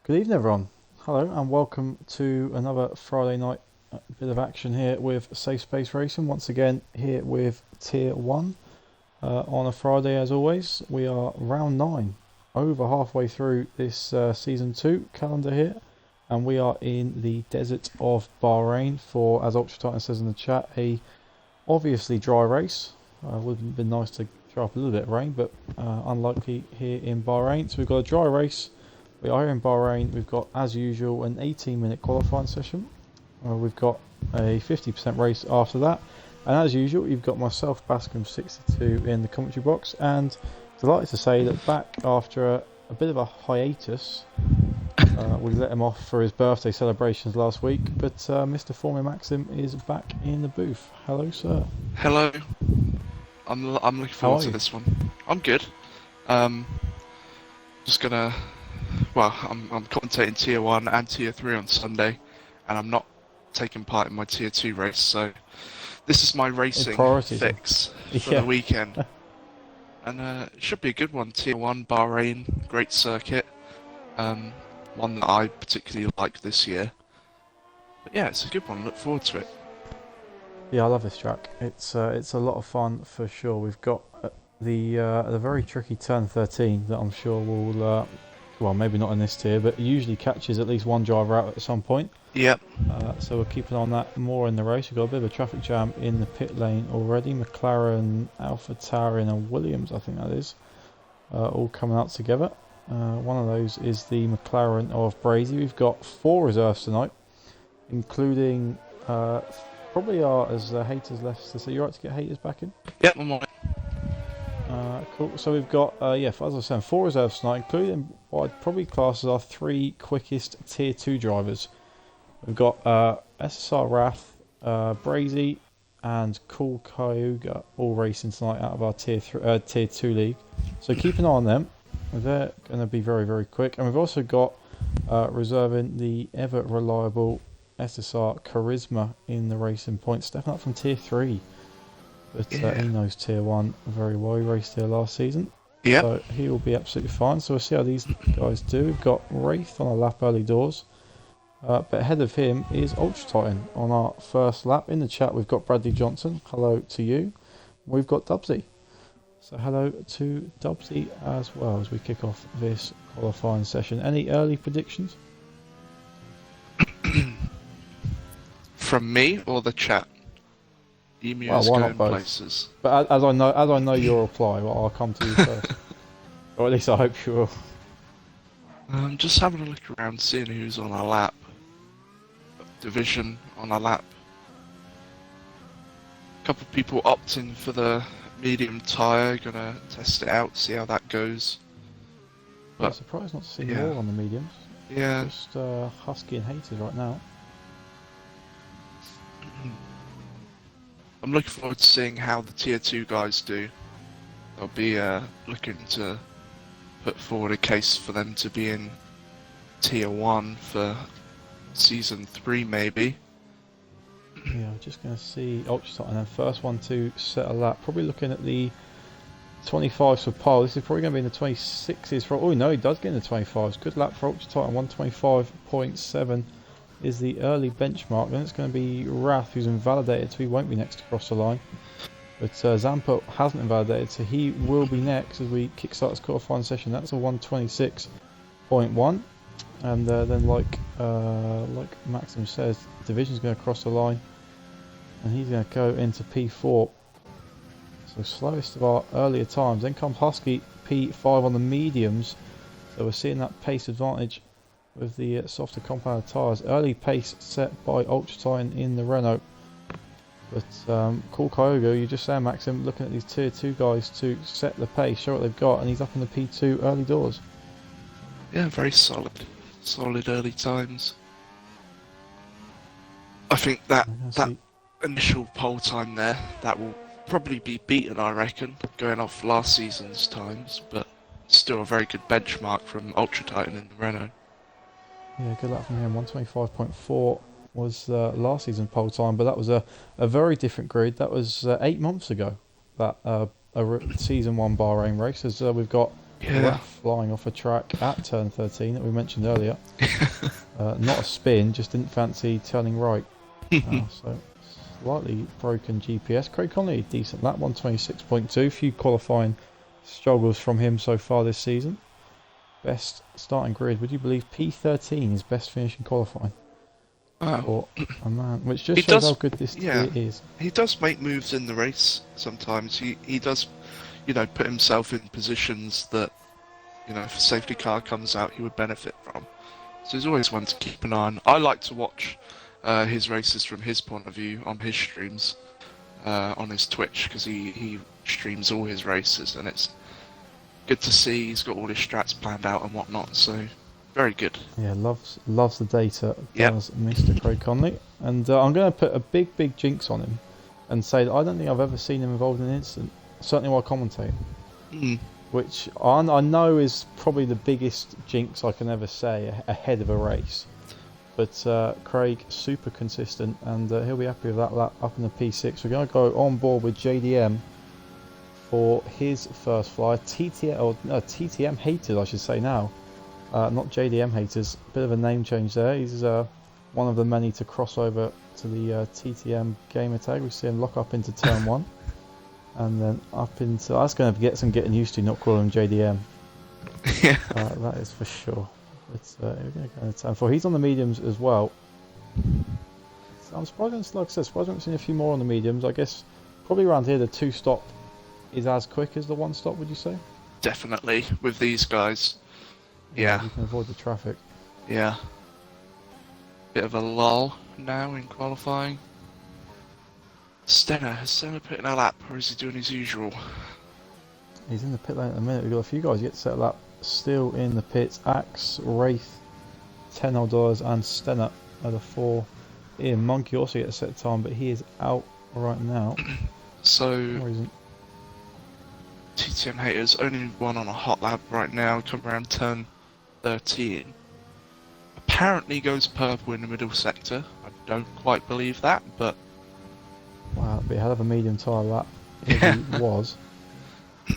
Good evening, everyone. Hello, and welcome to another Friday night bit of action here with Safe Space Racing. Once again, here with Tier 1 on a Friday, as always. We are round 9, over halfway through this Season 2 calendar here, and we are in the desert of Bahrain for, as Ultra Titan says in the chat, a obviously dry race. Would have been nice to throw up a little bit of rain, but unlikely here in Bahrain. So we've got a dry race. We are in Bahrain. We've got, as usual, an 18-minute qualifying session. We've got a 50% race after that. And as usual, you've got myself, Bascom62, in the commentary box. And delighted to say that back after a bit of a hiatus, we let him off for his birthday celebrations last week. But Mr. Former Maxim is back in the booth. Hello, sir. Hello. I'm looking forward to this one. I'm good. Just gonna. Well, I'm commentating Tier 1 and Tier 3 on Sunday, and I'm not taking part in my Tier 2 race, so this is my racing fix for the weekend. And it should be a good one. Tier 1, Bahrain, great circuit. One that I particularly like this year. But yeah, it's a good one. Look forward to it. Yeah, I love this track. It's a lot of fun for sure. We've got the very tricky turn 13 that I'm sure will well, maybe not in this tier, but usually catches at least one driver out at some point. Yep. So we're keeping on that more in the race. We've got a bit of a traffic jam in the pit lane already. McLaren, Alpha Tauri and Williams, I think that is, all coming out together. One of those is the McLaren of Brazy. We've got 4 reserves tonight, including probably our as haters left to say. You're right to get haters back in? Yep, I'm on it. Cool. So we've got, as I was saying, 4 reserves tonight, including what I'd probably class as our 3 quickest Tier 2 drivers. We've got SSR Wrath, Brazy, and Cool Cayuga all racing tonight out of our Tier 2 league. So keep an eye on them. They're going to be very, very quick. And we've also got reserving the ever reliable SSR Charisma in the racing point, stepping up from Tier 3. But he knows Tier 1 very well. He raced here last season. Yep. So he will be absolutely fine. So we'll see how these guys do. We've got Wraith on a lap early doors. But ahead of him is Ultra Titan on our first lap. In the chat, we've got Bradley Johnson. Hello to you. We've got Dubsy. So hello to Dubsy as well as we kick off this qualifying session. Any early predictions? From me or the chat? Emu is going places. But as I know your reply, well, I'll come to you first. Or at least I hope you will. I'm just having a look around, seeing who's on our lap. Division on our lap. A couple of people opting for the medium tyre, gonna test it out, see how that goes. But I'm surprised not to see more on the mediums. Yeah. Just Husky and Haters right now. I'm looking forward to seeing how the Tier 2 guys do. They'll be looking to put forward a case for them to be in Tier 1 for Season 3 maybe. Yeah, I'm just going to see Ultra Titan then. First one to set a lap. Probably looking at the 25s for pole. This is probably going to be in the 26s for... Oh no, he does get in the 25s. Good lap for Ultra Titan. 125.7 is the early benchmark. Then it's going to be Wrath, who's invalidated, so he won't be next to cross the line. But Zampa hasn't invalidated, so he will be next as we kickstart this qualifying session. That's a 126.1. And then like Maxim says, Division's going to cross the line. And he's going to go into P4. So slowest of our earlier times. Then comes Husky, P5 on the mediums. So we're seeing that pace advantage with the softer compound tyres. Early pace set by Ultra Titan in the Renault. But Cool Cayuga, you just saying, Maxim, looking at these Tier 2 guys to set the pace, show what they've got, and he's up in the P2 early doors. Yeah, very solid. Solid early times. I think that initial pole time there, that will probably be beaten, I reckon, going off last season's times, but still a very good benchmark from Ultra Titan in the Renault. Yeah, good luck from him. 125.4 was last season pole time, but that was a very different grid. That was 8 months ago, that a season 1 Bahrain race, as we've got Yeah. Well, flying off a track at turn 13 that we mentioned earlier. Not a spin, just didn't fancy turning right. So slightly broken GPS. Craig Conley, decent lap, 126.2. Few qualifying struggles from him so far this season. Best starting grid. Would you believe P13 is best finish in qualifying? Wow. For a man, which just shows how good this tier is. He does make moves in the race sometimes. He does, put himself in positions that, if a safety car comes out, he would benefit from. So he's always one to keep an eye on. I like to watch his races from his point of view on his streams, on his Twitch, because he streams all his races, and it's good to see he's got all his strats planned out and whatnot. So very good. Yeah, loves the data. Does Mr. Craig Conley, and I'm going to put a big jinx on him, and say that I don't think I've ever seen him involved in an incident. Certainly while commentating. Which I know is probably the biggest jinx I can ever say ahead of a race. But Craig, super consistent, and he'll be happy with that lap up in the P6. We're going to go on board with JDM for his first fly. TTM haters, I should say now. Not JDM haters. Bit of a name change there. He's one of the many to cross over to the TTM gamer tag. We see him lock up into turn 1. And then up into... That's going to get some getting used to, not calling him JDM. Yeah. That is for sure. We're going to go into turn 4. He's on the mediums as well. So I'm surprised, like I said, surprised I haven't seen a few more on the mediums. I guess probably around here the 2-stop is as quick as the 1-stop, would you say? Definitely, with these guys. Yeah. You can avoid the traffic. Yeah. Bit of a lull now in qualifying. Has Stenner put in a lap, or is he doing his usual? He's in the pit lane at the minute. We've got a few guys yet to set a lap still in the pits. Axe, Wraith, $10 and Stenner are the 4 in. Monkey also gets a set time, but he is out right now. So, TTM haters, only one on a hot lap right now, come around turn 13. Apparently goes purple in the middle sector. I don't quite believe that, but... Wow, that'd be a hell of a medium tyre lap if he was.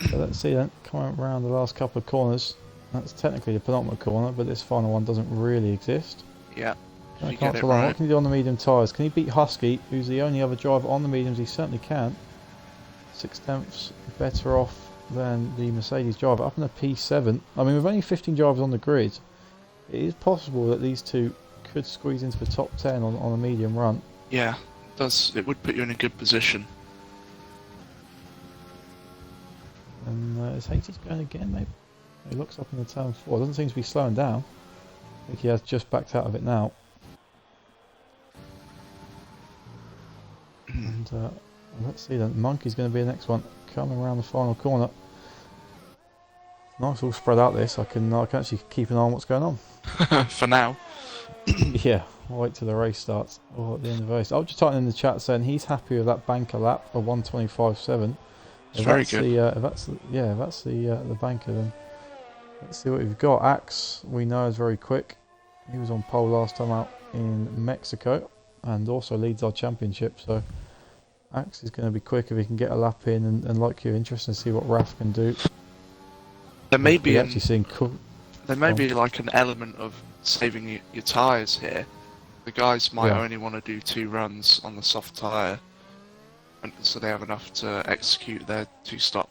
So let's see then, coming around the last couple of corners. That's technically the penultimate corner, but this final one doesn't really exist. Yeah. What can he do on the medium tyres? Can he beat Husky, who's the only other driver on the mediums? He certainly can. 6/10 better off than the Mercedes driver. Up in the P7, I mean, with only 15 drivers on the grid, it is possible that these two could squeeze into the top 10 on a medium run. Yeah, it would put you in a good position. And is Haters going again, maybe? He looks up in the turn 4. Doesn't seem to be slowing down. I think he has just backed out of it now. And let's see then. Monkey's going to be the next one coming around the final corner. Nice all spread out this. I can actually keep an eye on what's going on. For now. Yeah, I'll wait till the race starts or at the end of the race. I'll just type in the chat saying he's happy with that banker lap of 125.7. It's very good. If that's the banker, then let's see what we've got. Axe, we know, is very quick. He was on pole last time out in Mexico and also leads our championship. So Axe is going to be quick if he can get a lap in. And like you, interesting to see what Raf can do. There may be like an element of saving your tyres here. The guys might only want to do 2 runs on the soft tyre, and so they have enough to execute their 2-stop.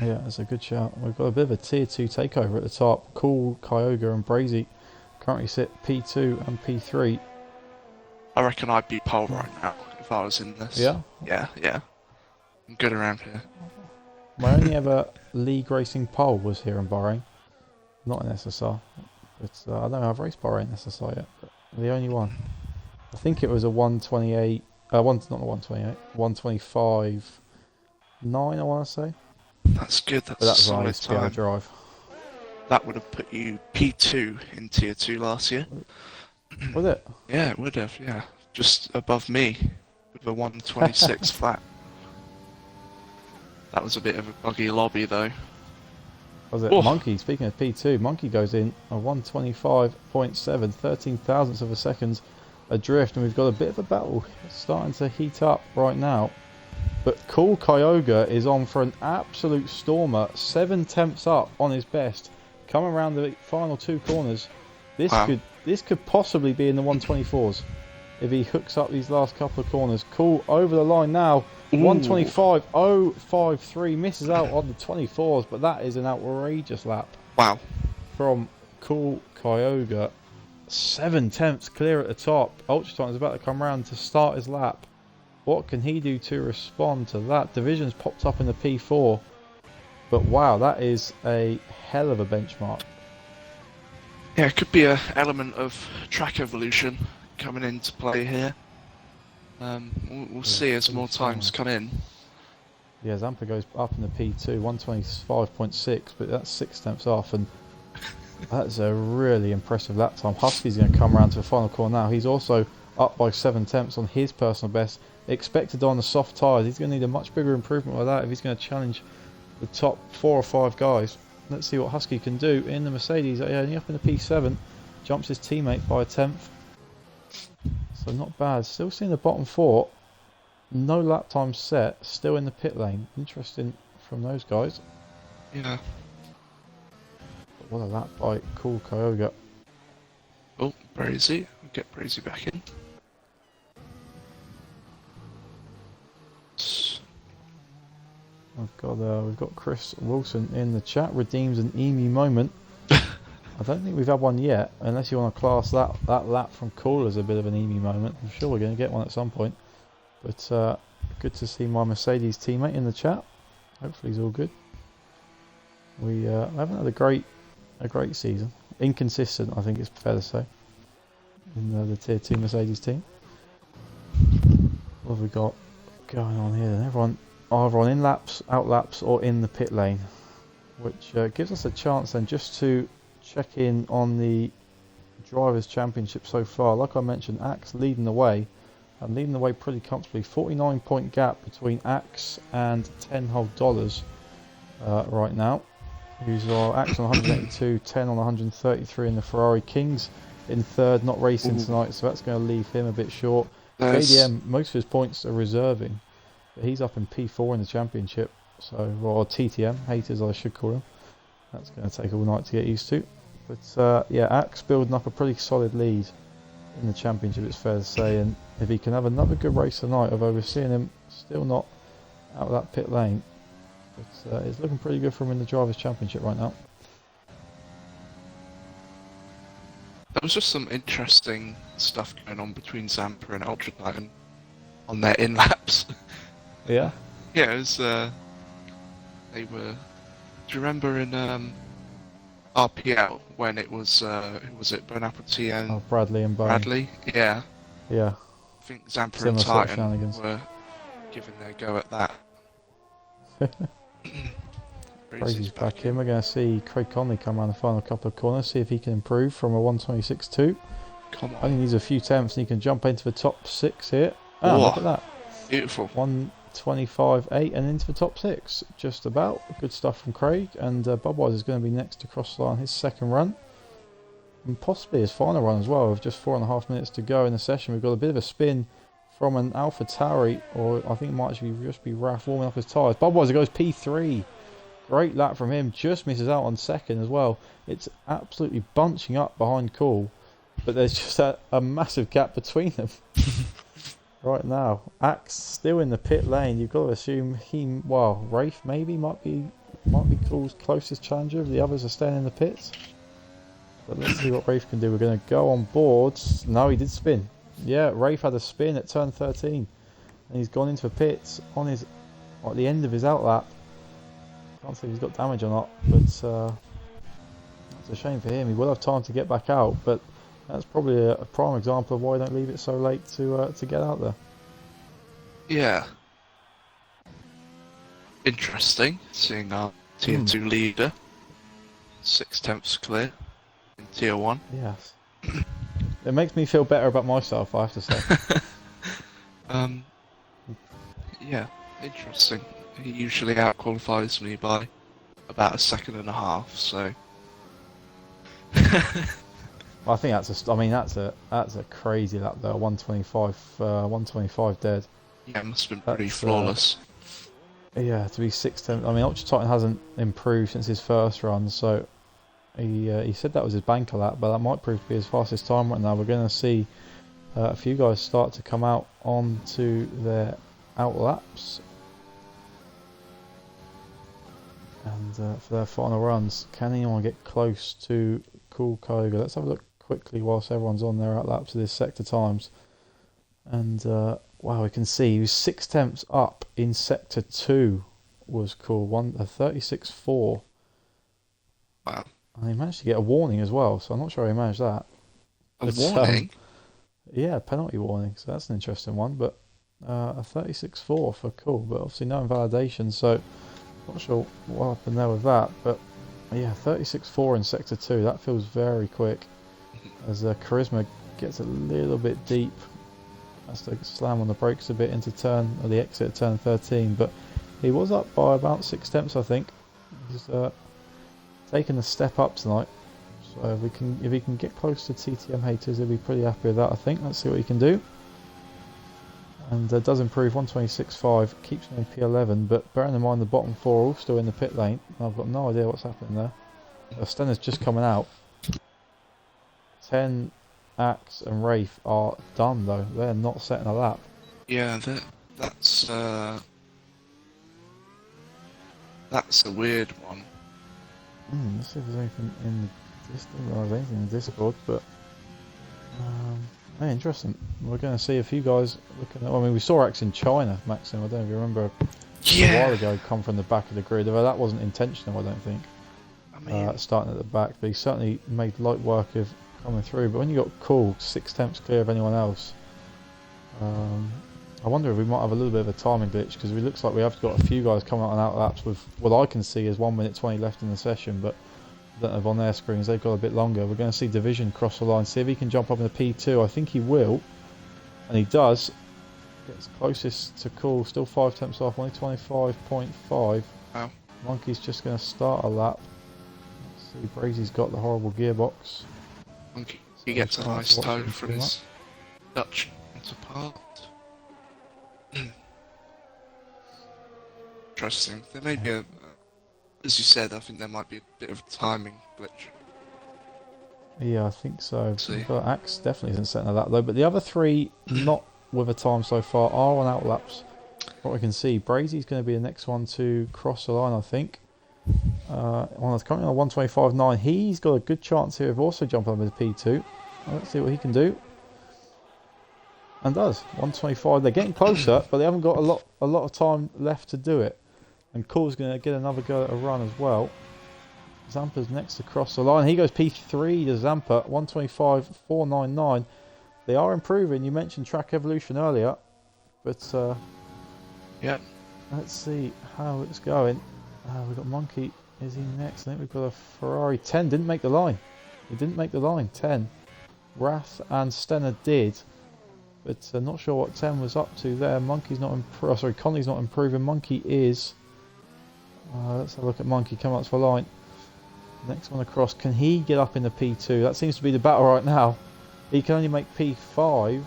Yeah, that's a good shout. We've got a bit of a tier 2 takeover at the top. Cool, Kyoga and Brazy currently sit P2 and P3. I reckon I'd be pole right now if I was in this. Yeah? Yeah. I'm good around here. My only ever league racing pole was here in Bahrain. Not in SSR. But I don't know, I've raced Bahrain SSR yet. But the only one. I think it was a 128... not a 128. 125... 9, I want to say. That's good, that's a solid time. Drive. That would have put you P2 in Tier 2 last year. Would it? Yeah, it would have, yeah. Just above me, with a 126 flat. That was a bit of a buggy lobby, though. Was it? Monkey, speaking of P2, Monkey goes in a 125.7, 13 thousandths of a second adrift, and we've got a bit of a battle starting to heat up right now. But Cool Kyogre is on for an absolute stormer. 7 tenths up on his best. Coming around the final 2 corners. This could possibly be in the 124s if he hooks up these last couple of corners. Cool over the line now. 125.053 misses out on the 24s, but that is an outrageous lap. Wow. From Cool Kyogre. 7 tenths clear at the top. Ultra Titan is about to come around to start his lap. What can he do to respond to that? Division's popped up in the P4. But wow, that is a hell of a benchmark. Yeah, it could be an element of track evolution coming into play here. We'll see as more times come in. Yeah, Zampa goes up in the P2, 125.6, but that's 6 tenths off, and that's a really impressive lap time. Husky's going to come around to the final corner now. He's also up by 7 tenths on his personal best. Expected on the soft tyres. He's going to need a much bigger improvement like that if he's going to challenge the top 4 or 5 guys. Let's see what Husky can do in the Mercedes. Only up in the P7. Jumps his teammate by a tenth. So not bad. Still seeing the bottom 4. No lap time set. Still in the pit lane. Interesting from those guys. Yeah. But what a lap by Cool Kyogre. Oh, Brazy. We'll get Brazy back in. We've got Chris Wilson in the chat. Redeems an EMI moment. I don't think we've had one yet, unless you want to class that lap from Cool as a bit of an EMI moment. I'm sure we're going to get one at some point. But good to see my Mercedes teammate in the chat. Hopefully he's all good. We haven't had a great season. Inconsistent, I think it's fair to say, in the Tier 2 Mercedes team. What have we got going on here then? Everyone either on in laps, out laps, or in the pit lane, which gives us a chance then just to check in on the Drivers' Championship so far. Like I mentioned, Axe leading the way, and leading the way pretty comfortably. 49-point gap between Axe and $10 right now. Who's Axe on 182, 10 on 133 in the Ferrari. King's in third, not racing tonight, so that's going to leave him a bit short. JDM, most of his points are reserving. But he's up in P4 in the championship, or TTM, haters I should call him. That's going to take all night to get used to. But yeah, Axe building up a pretty solid lead in the championship, it's fair to say. And if he can have another good race tonight, although we're seeing him still not out of that pit lane, but it's looking pretty good for him in the Drivers' Championship right now. There was just some interesting stuff going on between Zampa and Ultra Titan on their in-laps. Yeah? Yeah, it was, they were, do you remember in RPL when it was, who was it, Bone Apple T and Bradley and Bone. Bradley? Yeah. Yeah. I think Zampa and Titan were giving their go at that. Brazy's back in. We're going to see Craig Conley come around the final couple of corners, see if he can improve from a 126.2. Come on. Only needs a few tenths and he can jump into the top 6 here. Ah, look at that. Beautiful. 125.8 and into the top 6. Just about. Good stuff from Craig. And Budweiser is going to be next to cross the line his second run. And possibly his final run as well, with just 4.5 minutes to go in the session. We've got a bit of a spin from an Alpha Tauri, or I think it might actually just be Raf warming up his tyres. Budweiser goes P3. Great lap from him, just misses out on second as well. It's absolutely bunching up behind Cool, but there's just a massive gap between them right now. Axe still in the pit lane. You've got to assume Rafe maybe might be Cool's closest challenger. The others are staying in the pits. But let's see what Rafe can do. We're going to go on boards. No, he did spin. Yeah, Rafe had a spin at turn 13, and he's gone into the pits on at the end of his outlap. Can't see if he's got damage or not, but that's a shame for him. He will have time to get back out, but that's probably a prime example of why they don't leave it so late to get out there. Yeah. Interesting, seeing our Tier 2 leader 6 tenths clear in Tier 1. Yes. It makes me feel better about myself, I have to say. Yeah, interesting. He usually outqualifies me by about 1.5 seconds, so. I think that's a crazy lap though. 125 dead. Yeah, it must have been pretty That's flawless. yeah, to be 6 tenths. I mean, Ultra Titan hasn't improved since his first run, so he said that was his banker lap, but that might prove to be his fastest time right now. We're going to see a few guys start to come out onto their out laps, and for their final runs, can anyone get close to Cool Koga? Let's have a look quickly whilst everyone's on their out laps of this sector times. And wow, we can see he was 6 tenths up in sector 2 was cool. 36.4. Wow. And he managed to get a warning as well, so I'm not sure he managed that. A warning? Yeah, penalty warning, so that's an interesting one. But a 36.4 for cool, but obviously no invalidation, so not sure what happened there with that. But yeah, 36.4 in sector 2, that feels very quick. As Charisma gets a little bit deep. Has to slam on the brakes a bit into the exit at turn 13, but he was up by about 6 tenths, I think. He's taken a step up tonight, so if he can get close to TTM haters, he'll be pretty happy with that, I think. Let's see what he can do. And does improve 126.5, keeps him in P11, but bearing in mind the bottom 4 are all still in the pit lane. I've got no idea what's happening there. Stenner's just coming out. 10 Axe and Wraith are done though. They're not setting a lap. Yeah, that's a weird one. Let's see if there's anything in the there's anything in the Discord, but hey, interesting. We're going to see a few guys looking at. I mean, we saw Axe in China, Maxim. I don't know if you remember a while ago, come from the back of the grid. Although that wasn't intentional, I don't think. I mean, starting at the back, but he certainly made light work of coming through. But when you got Cool 6 tenths clear of anyone else, I wonder if we might have a little bit of a timing glitch, because it looks like we have got a few guys coming out and out laps with what I can see is 1 minute 20 left in the session, but I don't know if on their screens they've got a bit longer. We're going to see Division cross the line, see if he can jump up in the P2. I think he will, and he does. Gets closest to Cool, still 5 tenths off, only 25.5. Wow. Monkey's just going to start a lap. Let's see, Brazy's got the horrible gearbox. Monkey, he gets a nice toe from his Dutch counterpart. Interesting. There may be as you said, I think there might be a bit of a timing glitch. Yeah, I think so. Axe definitely isn't setting a lap though, but the other 3 not with a time so far are on out laps. What we can see, Brazy's going to be the next one to cross the line, I think. Currently on 125.9. He's got a good chance here of also jumping over the P2. Let's see what he can do. And does 125. They're getting closer, but they haven't got a lot of time left to do it. And Cool's going to get another go at a run as well. Zampa's next to cross the line. He goes P3 to Zampa, 125.499. They are improving. You mentioned track evolution earlier, but yeah. Let's see how it's going. We've got Monkey. Is he next? I think we've got a Ferrari. 10 didn't make the line. He didn't make the line. 10. Wrath and Stenner did, but not sure what 10 was up to there. Monkey's not sorry, Conley's not improving. Monkey is. Let's have a look at Monkey coming up to the line. Next one across. Can he get up in the P2? That seems to be the battle right now. He can only make P5.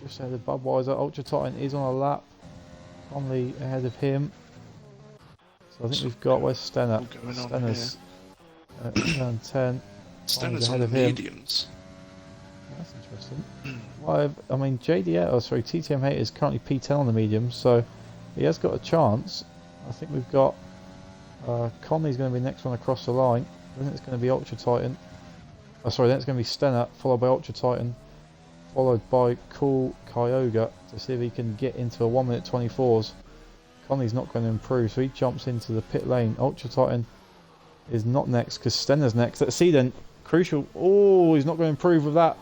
Just ahead of Budweiser. Ultra Titan is on a lap. Conley ahead of him. So I think we've got, where's Stenner? Stenner's turn 10. Stenner's on the mediums. That's interesting. Well, I mean, TTM Hate is currently P10 on the mediums, so he has got a chance. I think we've got Conley's going to be the next one across the line. Then it's going to be Ultra Titan. Then it's going to be Stenner, followed by Ultra Titan, followed by Cool Kyoga to see if he can get into a 1 minute 24s. Conley's not going to improve, so he jumps into the pit lane. Ultra Titan is not next because Stenner's next. Let's see then. Crucial. Oh, he's not going to improve with that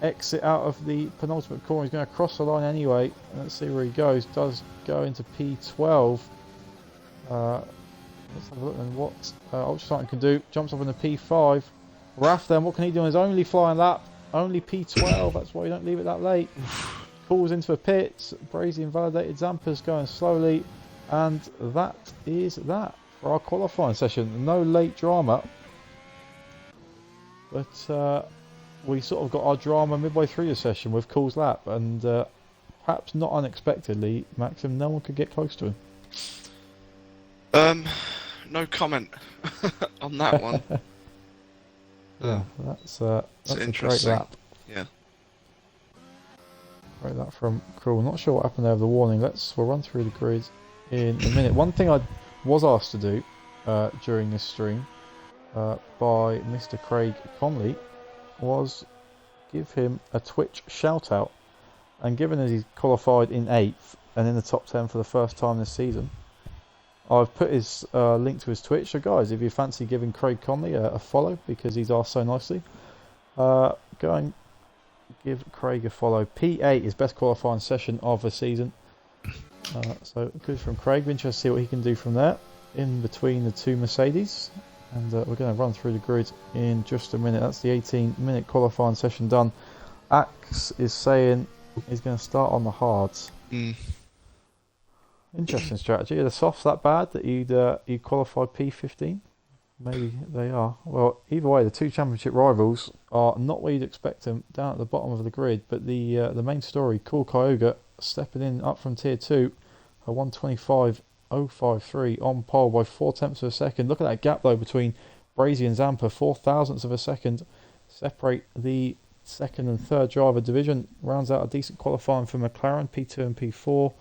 exit out of the penultimate corner. He's going to cross the line anyway. Let's see where he goes. Does go into P12. Let's have a look at what Ultra Titan can do. Jumps up in the P5. Raph then, what can he do on his only flying lap? Only P12. That's why you don't leave it that late. Calls into the pits. Brazy invalidated. Zampa's going slowly. And that is that for our qualifying session. No late drama. But we sort of got our drama midway through the session with Cool's lap. And perhaps not unexpectedly, Maxim, no one could get close to him. No comment on that one. Yeah, that's a great lap. Yeah. Great lap from Krul. Not sure what happened there with the warning. We'll run through the grid in a minute. One thing I was asked to do during this stream by Mr. Craig Conley was give him a Twitch shout out. And given as he's qualified in 8th and in the top 10 for the first time this season, I've put his link to his Twitch. So guys, if you fancy giving Craig Conley a follow because he's asked so nicely, go and give Craig a follow. P8 is best qualifying session of the season. So good from Craig. Be interested to see what he can do from there in between the two Mercedes. And we're going to run through the grid in just a minute. That's the 18-minute qualifying session done. Axe is saying he's going to start on the hards. Interesting strategy. Are the softs that bad that you'd qualify P15? Maybe they are. Well, either way, the two championship rivals are not where you'd expect them, down at the bottom of the grid. But the main story, Cool Kyoga stepping in up from tier 2, a 125.053 on pole by 0.4 of a second. Look at that gap though between Brazy and Zampa, 0.4 of a second separate the second and third driver. Division rounds out a decent qualifying for McLaren, P2 and P4.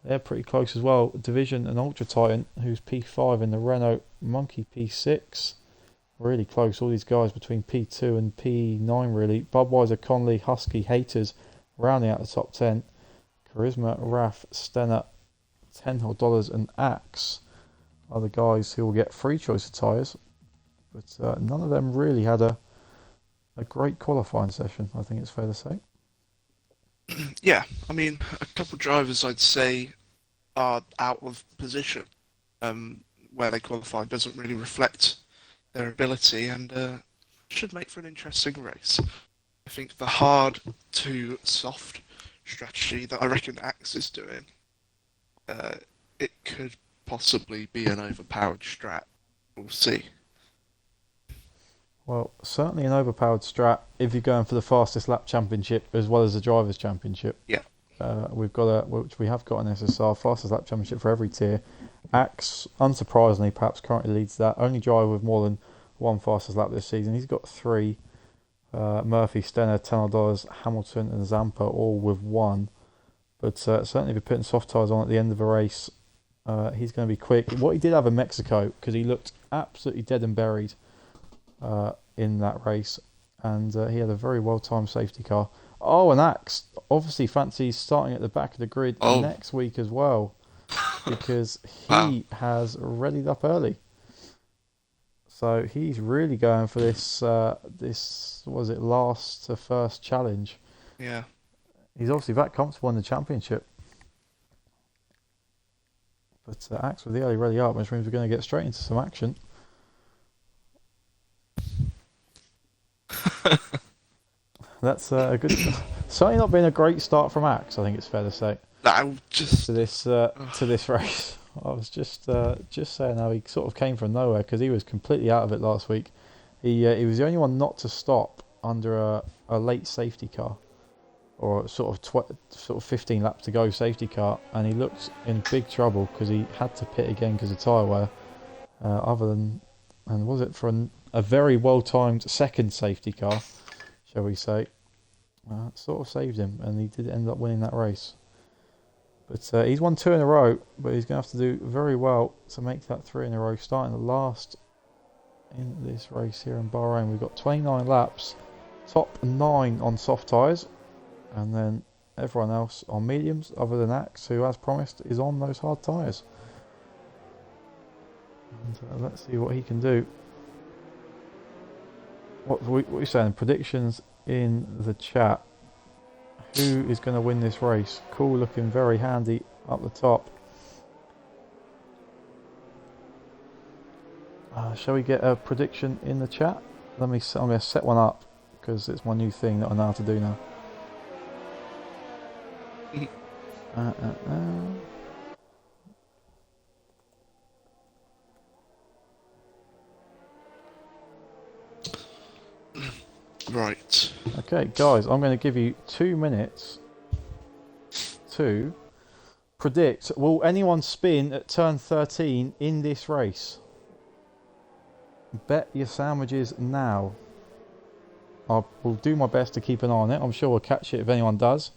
They're pretty close as well. Division and Ultra Titan, who's P5 in the Renault Monkey P6. Really close. All these guys between P2 and P9 really. Budweiser, Conley, Husky, Haters rounding out the top 10. Charisma, Raf, Stenner, $10 and Axe are the guys who will get free choice of tyres. But none of them really had a great qualifying session, I think it's fair to say. Yeah, I mean, a couple of drivers I'd say are out of position. Where they qualify doesn't really reflect their ability and should make for an interesting race. I think the hard to soft strategy that I reckon Axe is doing, it could possibly be an overpowered strat. We'll see. Well, certainly an overpowered strat if you're going for the fastest lap championship as well as the drivers' championship. Yeah. We have got an SSR fastest lap championship for every tier. Axe, unsurprisingly, perhaps currently leads that. Only driver with more than one fastest lap this season. He's got 3. Murphy, Stenner, $10, Hamilton, and Zampa all with 1. But certainly, if you're putting soft tyres on at the end of a race, he's going to be quick. What he did have in Mexico, because he looked absolutely dead and buried in that race, and he had a very well-timed safety car. Oh, and Axe obviously fancies starting at the back of the grid next week as well, because he has readied up early. So he's really going for this last to first challenge. Yeah. He's obviously that comfortable in the championship. But Axe with the early ready up, which means we're going to get straight into some action. That's a good. Certainly not been a great start from Axe, I think it's fair to say. No, just to this race. I was just saying how he sort of came from nowhere because he was completely out of it last week. He was the only one not to stop under a late safety car, or sort of 15 laps to go safety car, and he looked in big trouble because he had to pit again because of tyre wear. And was it for a very well timed second safety car, shall we say? Sort of saved him, and he did end up winning that race. But he's won 2 in a row, but he's going to have to do very well to make that 3 in a row. Starting the last in this race here in Bahrain, we've got 29 laps, top 9 on soft tyres, and then everyone else on mediums, other than Axe, who, as promised, is on those hard tyres. And let's see what he can do. What are you saying? Predictions in the chat. Who is going to win this race? Cool, looking very handy up the top. Shall we get a prediction in the chat? I'm going to set one up because it's my new thing that I know how to do now. Right. Okay, guys, I'm going to give you 2 minutes to predict, will anyone spin at turn 13 in this race? Bet your sandwiches now. I will do my best to keep an eye on it. I'm sure we'll catch it if anyone does.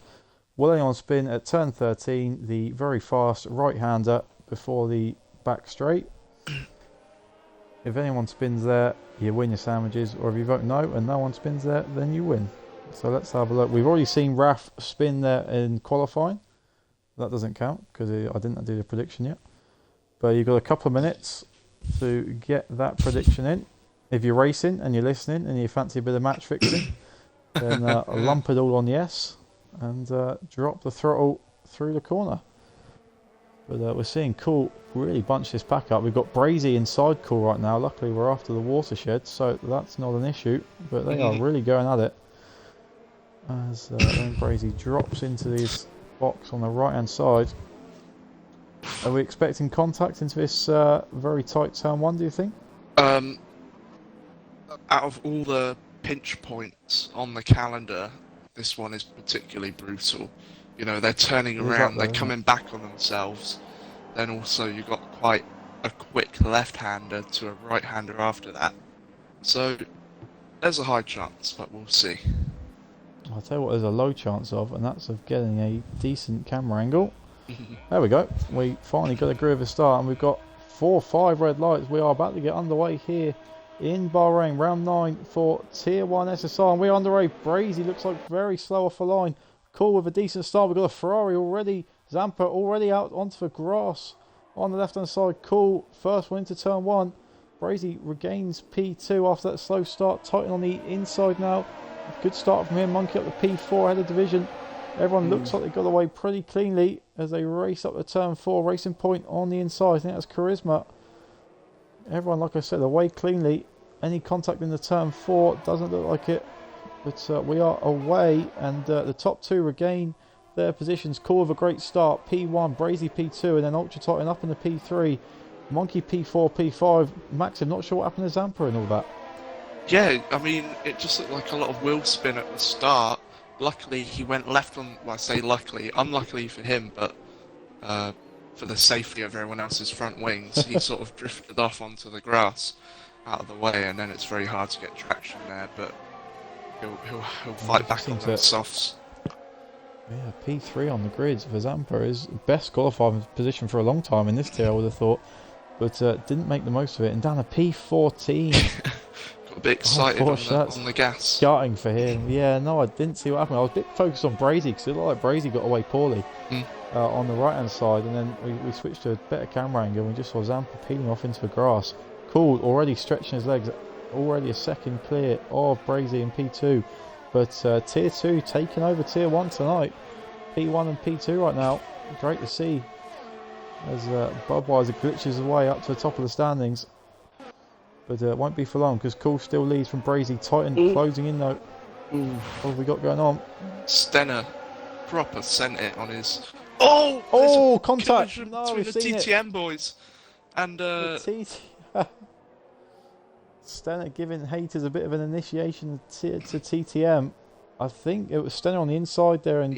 Will anyone spin at turn 13, the very fast right-hander before the back straight? If anyone spins there, you win your sandwiches, or if you vote no and no one spins there, then you win. So let's have a look. We've already seen Raf spin there in qualifying. That doesn't count because I didn't do the prediction yet. But you've got a couple of minutes to get that prediction in. If you're racing and you're listening and you fancy a bit of match fixing, then lump it all on yes and drop the throttle through the corner. But we're seeing Cool really bunch this pack up. We've got Brazy inside Cool right now. Luckily we're after the watershed, so that's not an issue. But they are really going at it. As then Brazy drops into this box on the right hand side. Are we expecting contact into this very tight turn 1, do you think? Out of all the pinch points on the calendar, this one is particularly brutal. You know, they're turning around, they're coming back on themselves. Then also you've got quite a quick left-hander to a right-hander after that. So there's a high chance, but we'll see. I'll tell you what there's a low chance of, and that's of getting a decent camera angle. There we go. We finally got a groove of start, and we've got 4 or 5 red lights. We are about to get underway here in Bahrain, round 9 for Tier 1 SSR, and we're underway. Brazy looks like very slow off the line. Cool with a decent start. We've got a Ferrari already. Zampa already out onto the grass on the left hand side. Cool, first one into turn 1. Brazy regains P2 after that slow start. Tighten on the inside now. Good start from here. Monkey up the P4 ahead of division. Everyone looks like they got away pretty cleanly as they race up to turn 4. Racing Point on the inside. I think that's Charisma. Everyone, like I said, away cleanly. Any contact in the turn 4 doesn't look like it. But we are away, and the top 2 regain their positions. Cool with a great start. P1, Brazy P2, and then Ultra Titan up in the P3. Monkey P4, P5. Max, I'm not sure what happened to Zampa and all that. Yeah, I mean, it just looked like a lot of wheel spin at the start. Luckily, he went left on, well, I say luckily, unluckily for him, but for the safety of everyone else's front wings, he sort of drifted off onto the grass out of the way, and then it's very hard to get traction there, but he'll fight back on those softs. Yeah, P3 on the grids for Zampa is best qualifying position for a long time in this tier, I would have thought, but didn't make the most of it, and down a P14. Got a bit excited on the gas. Starting for him. Yeah, no, I didn't see what happened. I was a bit focused on Brazy because it looked like Brazy got away poorly on the right hand side, and then we switched to a better camera angle and we just saw Zampa peeling off into the grass. Cool, already stretching his legs, already a second clear of Brazy and P2. But Tier 2 taking over Tier 1 tonight. P1 and P2 right now. Great to see as Budweiser glitches his way up to the top of the standings. But it won't be for long because Cool still leads from Brazy. Titan closing in though. What have we got going on? Stenner proper sent it on his... Oh, contact! No, between the TTM boys and... Stenner giving haters a bit of an initiation to TTM. I think it was Stenner on the inside there, and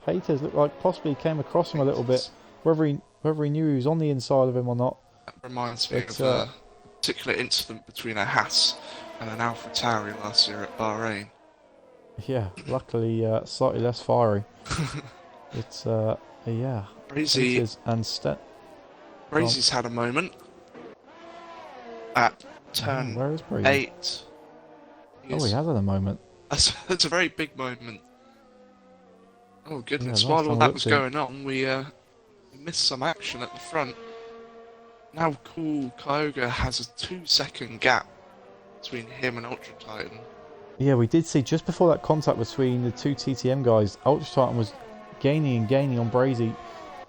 haters looked like possibly came across him a little bit. Whether he knew he was on the inside of him or not. That reminds me of a particular incident between a Haas and an AlphaTauri last year at Bahrain. Yeah, luckily slightly less fiery. It's yeah. Brazy and Brazy's had a moment at turn 8. He has had a moment. That's a very big moment. Oh goodness! While all that was going on, we missed some action at the front. Now, Cool Kyoga has a 2-second gap between him and Ultra Titan. Yeah, we did see just before that contact between the 2 TTM guys, Ultra Titan was gaining on Brazy.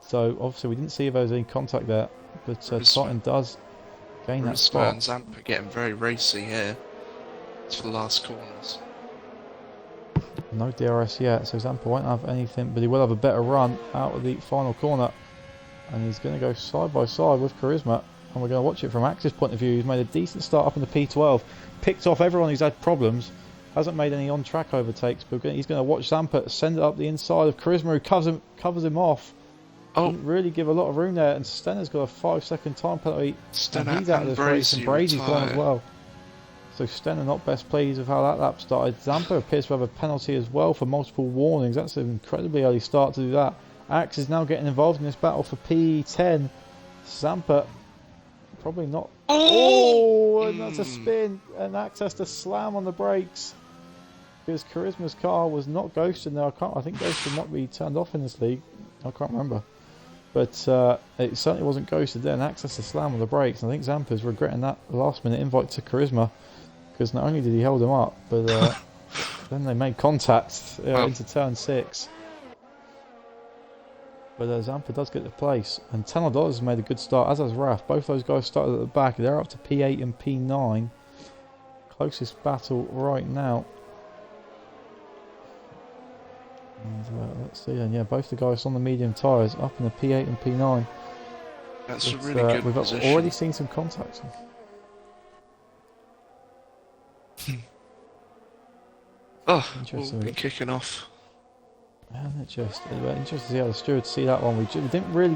So obviously we didn't see if there was any contact there, but Titan does gain that spot. And Zampa getting very racy here to the last corners. No DRS yet, so Zampa won't have anything, but he will have a better run out of the final corner. And he's going to go side by side with Charisma. And we're going to watch it from Axe's point of view. He's made a decent start up in the P12. Picked off everyone who's had problems. Hasn't made any on-track overtakes, but he's going to watch Zampa send it up the inside of Charisma, who covers him off. Oh. Didn't really give a lot of room there, and Stenner's got a 5-second time penalty, and he's out of this race, and Brazy's gone as well. So Stenner not best pleased with how that lap started. Zampa appears to have a penalty as well for multiple warnings. That's an incredibly early start to do that. Axe is now getting involved in this battle for P10. Zampa probably not. Oh, and that's a spin, and Axe has to slam on the brakes because Charisma's car was not ghosted there. I think ghosted might be turned off in this league. I can't remember, but it certainly wasn't ghosted there. And Axe has to slam on the brakes. And I think Zampa's regretting that last-minute invite to Charisma because not only did he hold him up, but then they made contact into turn 6. But Zampa does get the place, and $10 has made a good start, as has Raf. Both those guys started at the back. They're up to P8 and P9. Closest battle right now. And let's see then. Yeah, both the guys on the medium tyres up in the P8 and P9. That's a really good we've position. already seen some contacts. Oh, we'll be kicking off. And interesting to see how the stewards see that one. We didn't really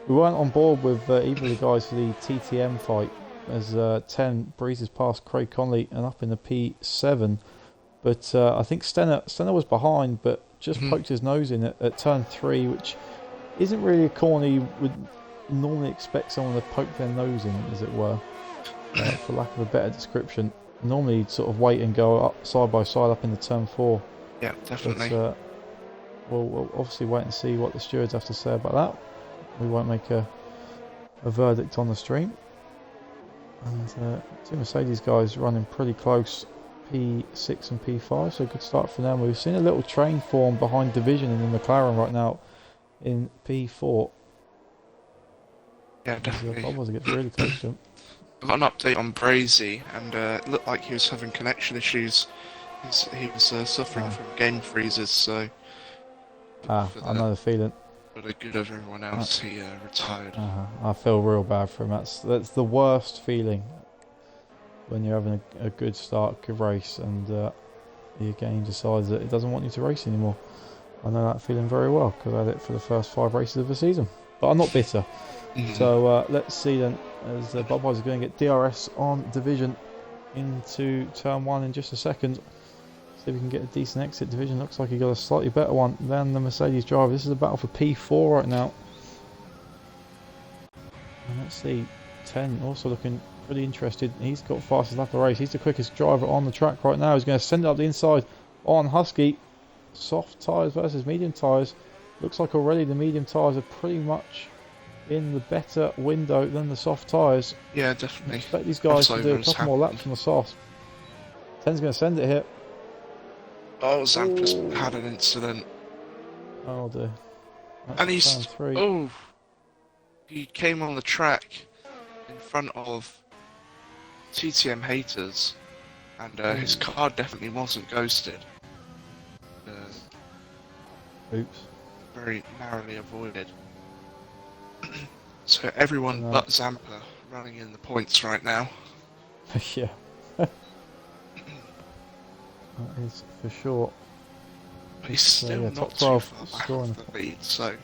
we weren't on board with either of the guys for the TTM fight, as 10 breezes past Craig Conley and up in the P7. But I think Stenner was behind, but just poked his nose in at turn 3, which isn't really a corner you would normally expect someone to poke their nose in, as it were, for lack of a better description. Normally you'd sort of wait and go up side by side up into turn 4. Yeah, definitely. But, we'll obviously wait and see what the stewards have to say about that. We won't make a verdict on the stream. And two Mercedes guys running pretty close, P6 and P5, so a good start for them. We've seen a little train form behind Division in the McLaren right now in P4. Yeah, definitely. Bubbles gets really close to him. I got an update on Brazy, and it looked like he was having connection issues. He was suffering from game freezes, so... I know the feeling. For the good of everyone else, he retired. I feel real bad for him. That's the worst feeling when you're having a good start, good race, and your game decides that it doesn't want you to race anymore. I know that feeling very well because I had it for the first 5 races of the season. But I'm not bitter. So let's see then, as Budweiser going to get DRS on Division into turn 1 in just a second. See if we can get a decent exit. Division looks like he got a slightly better one than the Mercedes driver. This is a battle for P4 right now. And let's see, 10 also looking pretty interested. He's got fastest lap of the race. He's the quickest driver on the track right now. He's going to send it up the inside on Husky. Soft tyres versus medium tyres. Looks like already the medium tyres are pretty much in the better window than the soft tyres. Yeah, definitely. I expect these guys to do a couple more laps on the soft. 10's going to send it here. Oh, Zampa's had an incident. Oh dear. And he's... Oh! He came on the track in front of TTM haters, and his car definitely wasn't ghosted. Oops. Very narrowly avoided. So everyone but Zampa running in the points right now. Yeah. That is for sure. But he's still not top 12 12 too far scoring. back off the lead, so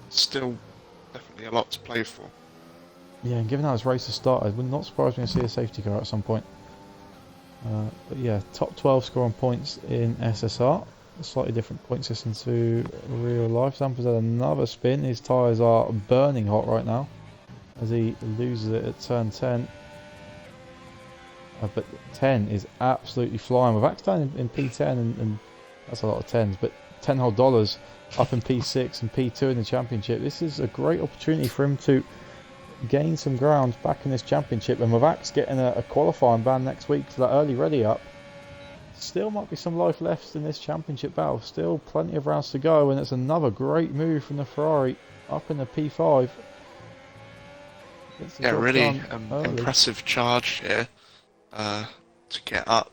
still definitely a lot to play for. Yeah, and given how this race has started, would not surprise me to see a safety car at some point. But yeah, top 12 scoring points in SSR. A slightly different point system to real life. Zampa's had another spin. His tyres are burning hot right now as he loses it at turn 10. But 10 is absolutely flying. We've actually done in P10, and that's a lot of 10s, but $10 whole up in P6 and P2 in the championship. This is a great opportunity for him to gain some ground back in this championship. And with Axe getting a qualifying ban next week for that early ready up, still might be some life left in this championship battle. Still plenty of rounds to go, and it's another great move from the Ferrari up in the P5. Yeah, really impressive charge here. To get up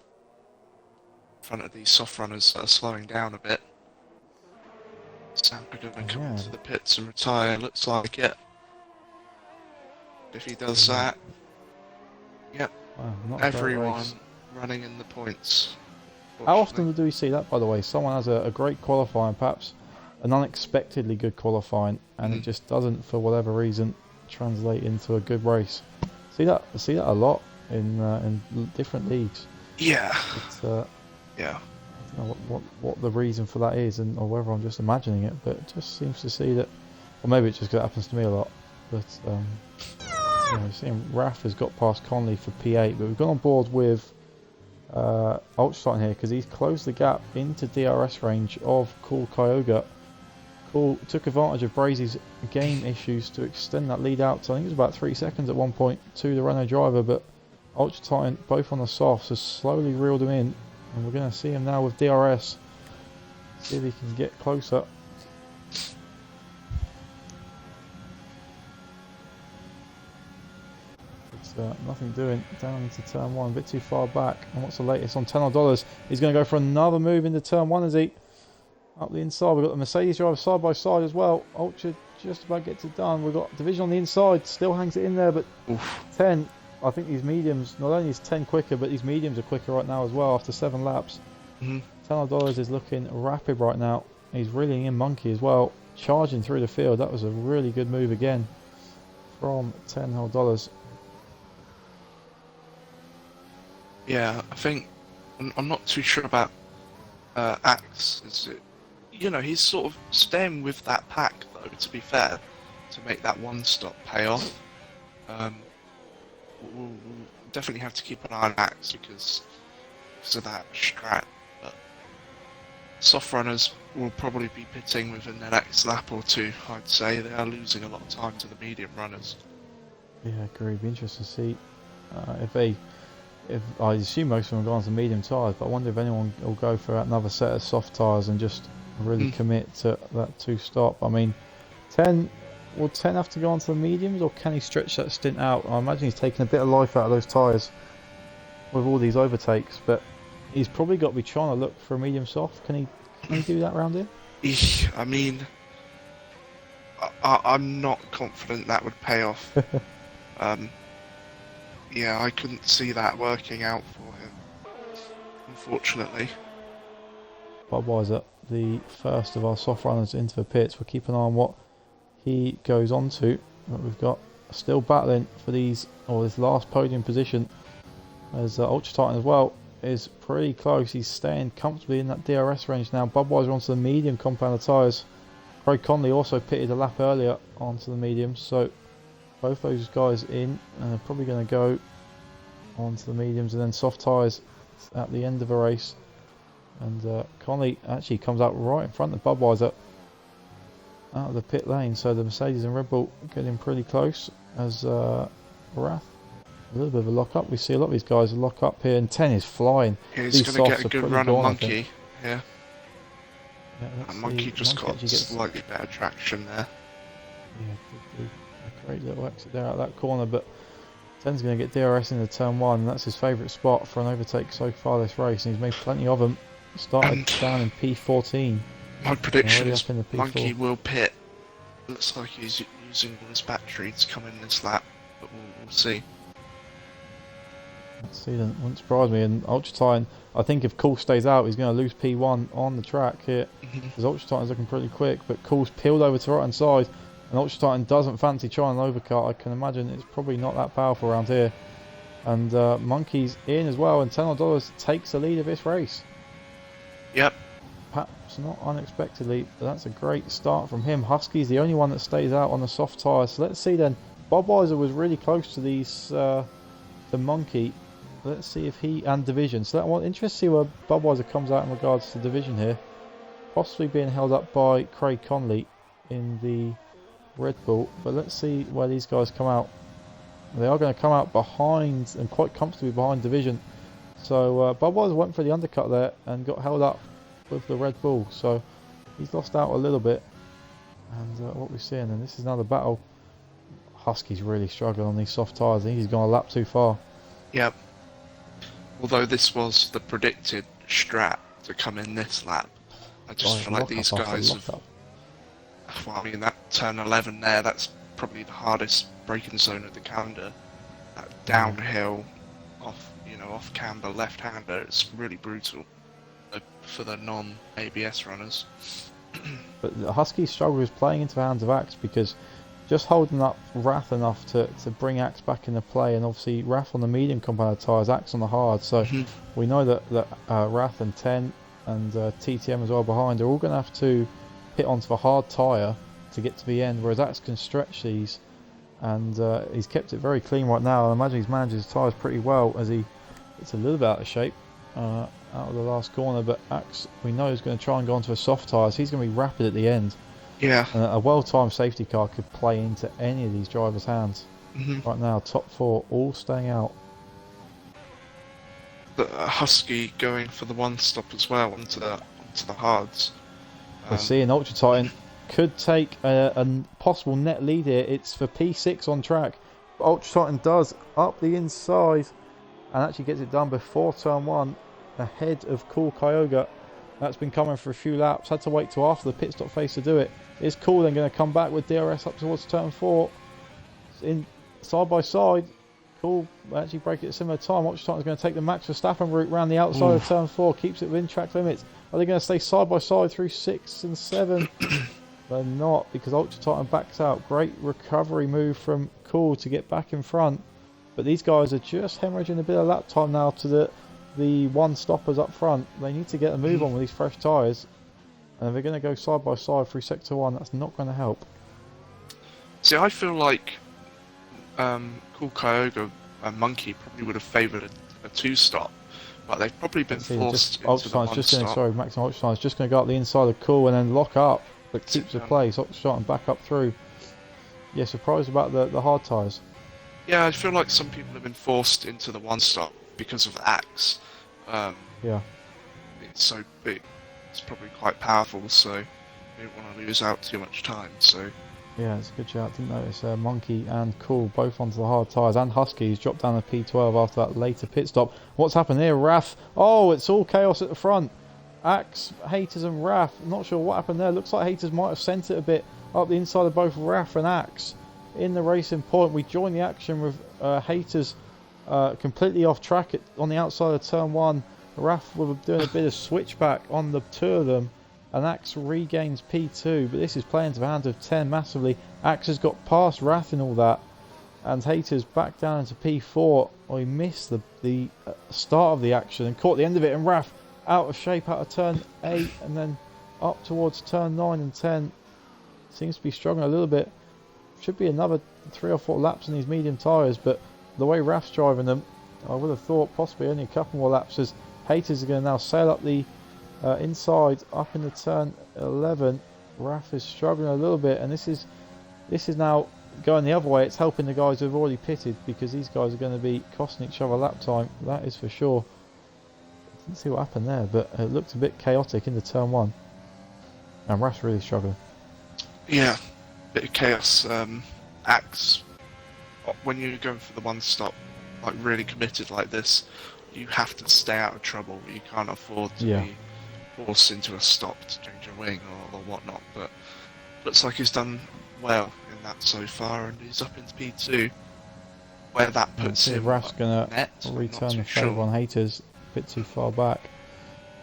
in front of these soft runners that are slowing down a bit. Zampa going to come into the pits and retire, looks like it. If he does that, yep, everyone running in the points. How often do we see that, by the way? Someone has a great qualifying, perhaps an unexpectedly good qualifying, and it just doesn't, for whatever reason, translate into a good race. See that a lot in different leagues. Yeah. Yeah. I don't know what the reason for that is, or whether I'm just imagining it, but it just seems to see that, or maybe it's just 'cause it happens to me a lot. But we're seeing Raf has got past Conley for P8, but we've gone on board with Ultra here because he's closed the gap into DRS range of Cool Kyogre. Cool took advantage of Brazy's game issues to extend that lead out to, I think it was about 3 seconds at one point, to the Renault driver, but Ultra Titan, both on the softs, has slowly reeled him in, and we're going to see him now with DRS. See if he can get closer. It's nothing doing. Down into turn 1, a bit too far back. And what's the latest on $10? He's going to go for another move into turn 1, is he? Up the inside, we've got the Mercedes driver side by side as well. Ultra just about gets it done. We've got Division on the inside, still hangs it in there, but 10, I think these mediums, not only is 10 quicker, but these mediums are quicker right now as well after 7 laps. $10 is looking rapid right now. He's reeling in Monkey as well, charging through the field. That was a really good move again from $10. Yeah, I think I'm not too sure about Axe. Is it? You know, he's sort of staying with that pack though. To be fair, to make that one stop pay off. We'll definitely have to keep an eye on Axe because of that strat. But soft runners will probably be pitting within the next lap or two. I'd say they are losing a lot of time to the medium runners. Yeah, I agree. It'd be interesting to see if I assume most of them will go on to medium tyres, but I wonder if anyone will go for another set of soft tyres and just really commit to that 2-stop. I mean, will 10 have to go on to the mediums, or can he stretch that stint out? I imagine he's taking a bit of life out of those tyres with all these overtakes, but he's probably got to be trying to look for a medium soft. Can he do that round here? I mean, I'm not confident that would pay off. Yeah, I couldn't see that working out for him, unfortunately. Budweiser, the first of our soft runners into the pits. We'll keep an eye on what he goes on to. But we've got still battling for this last podium position, as Ultra Titan as well is pretty close. He's staying comfortably in that DRS range now. Budweiser onto the medium compounder tyres. Craig Conley also pitted a lap earlier onto the mediums, so both those guys in, and they're probably going to go onto the mediums and then soft tyres at the end of a race. And Conley actually comes out right in front of Budweiser out of the pit lane, so the Mercedes and Red Bull getting pretty close as Wrath. A little bit of a lock up. We see a lot of these guys lock up here, and 10 is flying. Yeah, he's going to get a good run on Monkey. Yeah. Monkey just got slightly better traction there. Yeah, a great little exit there out of that corner, but 10's going to get DRS into turn 1, and that's his favourite spot for an overtake so far this race, and he's made plenty of them. Started down in P14. My prediction is Monkey will pit. Looks like he's using his battery to come in this lap, but we'll see. Let's see then, wouldn't surprise me. And Ultra Titan, I think if Cool stays out, he's going to lose P1 on the track here. Because Ultra Titan's looking pretty quick, but Cool's peeled over to the right hand side, and Ultra Titan doesn't fancy trying an overcut. I can imagine it's probably not that powerful around here. And Monkey's in as well, and $10 takes the lead of this race. Yep. Perhaps not unexpectedly, but that's a great start from him. Husky's the only one that stays out on the soft tyres. So let's see then. Budweiser was really close to the Monkey. Let's see if he and Division. So that one, interesting to see where Budweiser comes out in regards to Division here. Possibly being held up by Craig Conley in the Red Bull. But let's see where these guys come out. They are going to come out behind, and quite comfortably behind Division. So Budweiser went for the undercut there and got held up with the Red Bull. So he's lost out a little bit. And what we're seeing, and this is another battle. Husky's really struggling on these soft tyres. I think he's gone a lap too far. Yep. Although this was the predicted strat to come in this lap. I just feel like these guys have... Well, I mean, that turn 11 there, that's probably the hardest braking zone of the calendar. That downhill, off camber, left-hander, it's really brutal. for the non-ABS runners. But the Husky's struggle is playing into the hands of Axe, because just holding up Wrath enough to bring Axe back into play, and obviously Wrath on the medium compound tyres, Axe on the hard, so we know that Wrath and 10 and TTM as well behind are all going to have to hit onto the hard tyre to get to the end, whereas Axe can stretch these, and he's kept it very clean right now. I imagine he's managed his tyres pretty well, as it's a little bit out of shape out of the last corner, but Axe we know is going to try and go onto the soft tyres. He's going to be rapid at the end. Yeah. And a well-timed safety car could play into any of these drivers' hands. Right now, top 4 all staying out. The Husky going for the one stop as well onto the hards. We're seeing Ultra Titan could take a possible net lead here. It's for P6 on track. But Ultra Titan does up the inside and actually gets it done before turn 1, ahead of Cool Kyoga. That's been coming for a few laps. Had to wait till after the pit stop phase to do it. Is Cool then going to come back with DRS up towards turn 4? In side by side. Cool actually break it at a similar time. Ultra Titan's going to take the Max Verstappen route around the outside of turn 4. Keeps it within track limits. Are they going to stay side by side through 6 and 7? They're not, because Ultra Titan backs out. Great recovery move from Cool to get back in front. But these guys are just hemorrhaging a bit of lap time now to the one stoppers up front. They need to get a move on with these fresh tyres. And they're going to go side by side through sector 1. That's not going to help. See, I feel like Cool Kyoga and Monkey probably would have favoured a 2-stop, but they've probably been forced into the 1-stop. Sorry, Maximum Ultra Titan's just going to go up the inside of Cool and then lock up, but keeps the place. Ultra Titan back up through. Yeah, surprised about the hard tyres. Yeah, I feel like some people have been forced into the 1-stop because of Axe. Yeah. It's so big. It's probably quite powerful, so they don't want to lose out too much time. So yeah, it's a good shout. Didn't notice Monkey and Cool both onto the hard tyres, and Husky's dropped down the P12 after that later pit stop. What's happened here? Raph. Oh, it's all chaos at the front. Axe, Haters and Raph. Not sure what happened there. Looks like Haters might have sent it a bit up the inside of both Raph and Axe. In the racing point, we join the action with Haters completely off track on the outside of turn 1. Raph were doing a bit of switchback on the two of them, and Axe regains P2, but this is playing to the hand of 10 massively. Axe has got past Wrath and all that, and Haters back down into P4. Oh, he missed the start of the action and caught the end of it, and Wrath out of shape out of turn 8 and then up towards turn 9 and 10. Seems to be struggling a little bit. Should be another 3 or 4 laps in these medium tyres, but the way Wrath's driving them, I would have thought possibly only a couple more laps, as Haters are going to now sail up the inside up into turn 11. Wrath is struggling a little bit, and this is now going the other way. It's helping the guys who've already pitted, because these guys are going to be costing each other lap time, that is for sure. Didn't see what happened there, but it looked a bit chaotic into turn 1, and Wrath's really struggling. Yeah, bit of chaos. Axe, when you're going for the 1-stop, like really committed like this, you have to stay out of trouble. You can't afford to be forced into a stop to change a wing or whatnot. But looks like he's done well in that so far, and he's up into P2, where that puts him. Raph's gonna return the favour on Haters, a bit too far back.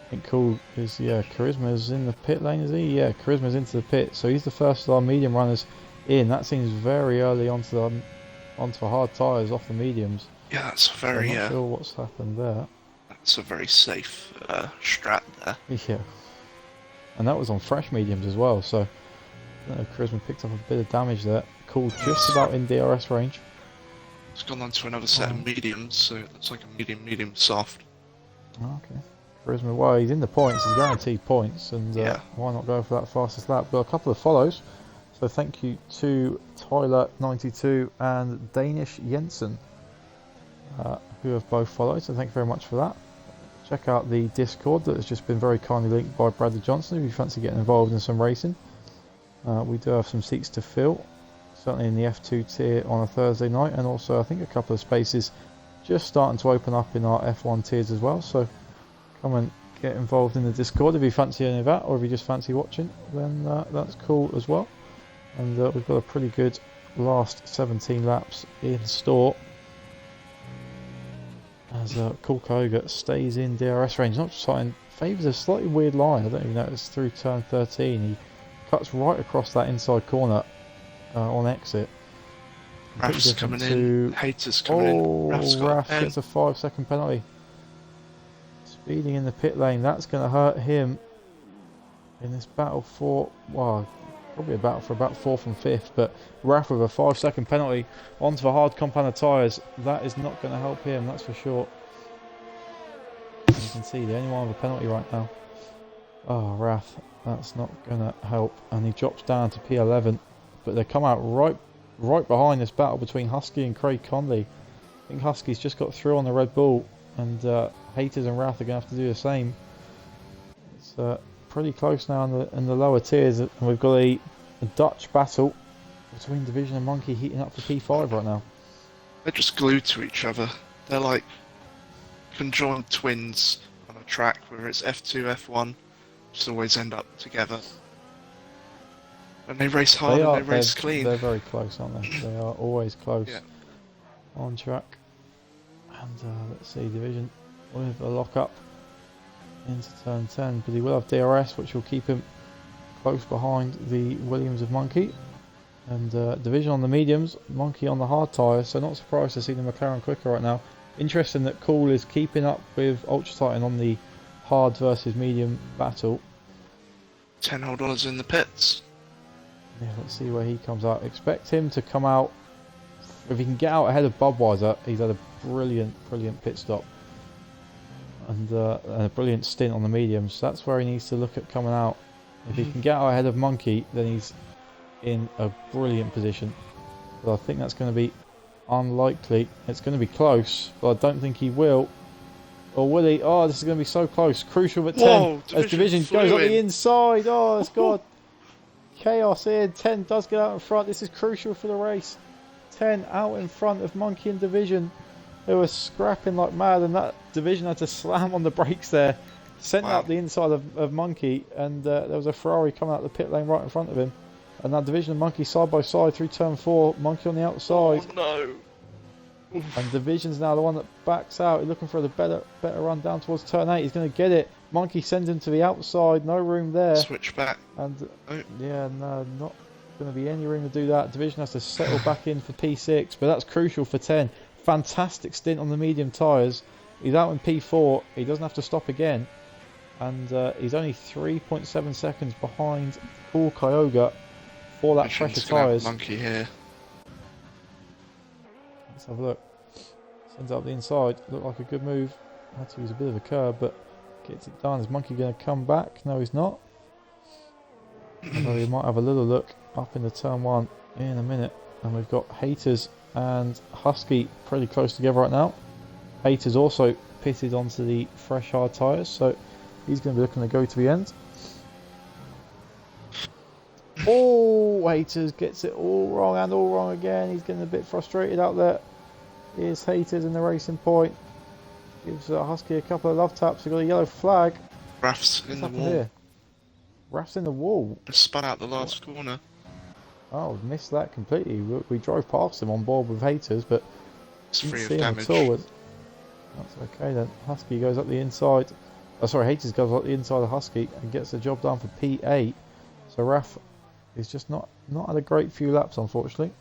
I think Cool is, Charisma's in the pit lane, is he? Yeah, Charisma's into the pit, so he's the first of our medium runners in. That seems very early onto the hard tyres off the mediums. Yeah, that's very. I'm not sure what's happened there. That's a very safe strat there. Yeah, and that was on fresh mediums as well. So Charisma picked up a bit of damage there. Cool, just about in DRS range. It's gone on to another set of mediums, so it looks like a medium soft. Okay. Charisma, well, he's in the points. He's guaranteed points, and why not go for that fastest lap? But a couple of follows. So thank you to Tyler92 and Danish Jensen, who have both followed, so thank you very much for that. Check out the Discord that has just been very kindly linked by Bradley Johnson if you fancy getting involved in some racing. We do have some seats to fill, certainly in the F2 tier on a Thursday night, and also I think a couple of spaces just starting to open up in our F1 tiers as well, so come and get involved in the Discord if you fancy any of that, or if you just fancy watching, then that's cool as well. And we've got a pretty good last 17 laps in store, as Cool Kyoga stays in DRS range. Not just starting favours a slightly weird line. I don't even know it's through turn 13. He cuts right across that inside corner on exit. Raf's coming in. Haters coming in. Raf gets a 5-second penalty. Speeding in the pit lane. That's going to hurt him in this battle for, well, probably a battle for about 4th and 5th. But Raf with a 5-second penalty onto the hard compound tyres. That is not going to help him, that's for sure. As you can see, the only one with a penalty right now. Oh, Raf, that's not going to help. And he drops down to P11. But they come out right behind this battle between Husky and Craig Conley. I think Husky's just got through on the Red Bull, and Haters and Wrath are going to have to do the same. It's pretty close now in the lower tiers, and we've got a Dutch battle between Division and Monkey heating up for P5 right now. They're just glued to each other. They're like conjoined twins on a track where it's F2, F1, just always end up together. And they race hard and they race clean. They're very close, aren't they? They are always close on track. And let's see, Division with a lock up into turn 10, but he will have DRS, which will keep him close behind the Williams of Monkey. And Division on the mediums, Monkey on the hard tyres, so not surprised to see the McLaren quicker right now. Interesting that Cool is keeping up with Ultra Titan on the hard versus medium battle. 10 hold on in the pits. Yeah, let's see where he comes out. Expect him to come out, if he can get out ahead of Budweiser. He's had a brilliant pit stop and a brilliant stint on the mediums. That's where he needs to look at coming out. If he can get out ahead of Monkey, then he's in a brilliant position. But I think that's going to be unlikely. It's going to be close, but I don't think he will. Or will he? Oh, this is going to be so close. Crucial at 10. Whoa, as Division goes up the inside. Oh, it's got chaos here. 10 does get out in front. This is crucial for the race. 10 out in front of Monkey and Division. They were scrapping like mad, and that Division had to slam on the brakes there. Sent out the inside of Monkey, and there was a Ferrari coming out the pit lane right in front of him. And that Division and Monkey side by side through turn 4. Monkey on the outside. Oh no! And Division's now the one that backs out. He's looking for the better run down towards turn 8. He's going to get it. Monkey sends him to the outside. No room there. Switch back. And yeah, no, not going to be any room to do that. Division has to settle back in for P6, but that's crucial for 10. Fantastic stint on the medium tyres. He's out in P4. He doesn't have to stop again. And he's only 3.7 seconds behind Paul Kyoga for that pressure tyres. Monkey here. Let's have a look. Sends up the inside. Looked like a good move. Had to use a bit of a curb, but gets it done. Is Monkey going to come back? No, he's not. So we might have a little look up into turn 1 in a minute. And we've got Haters and Husky pretty close together right now. Haters also pitted onto the fresh hard tyres, so he's going to be looking to go to the end. Oh, Haters gets it all wrong and all wrong again. He's getting a bit frustrated out there. Here's Haters in the racing point. Gives Husky a couple of love taps. We've got a yellow flag. Raf's in the wall. Here? Raf's in the wall. Spun out the last corner. Oh, missed that completely. We drove past him on board with Haters, but it's didn't free see of him damage. at all. That's okay then. Husky goes up the inside. Oh, sorry, Haters goes up the inside of Husky and gets the job done for P8. So Raf is just not had a great few laps, unfortunately.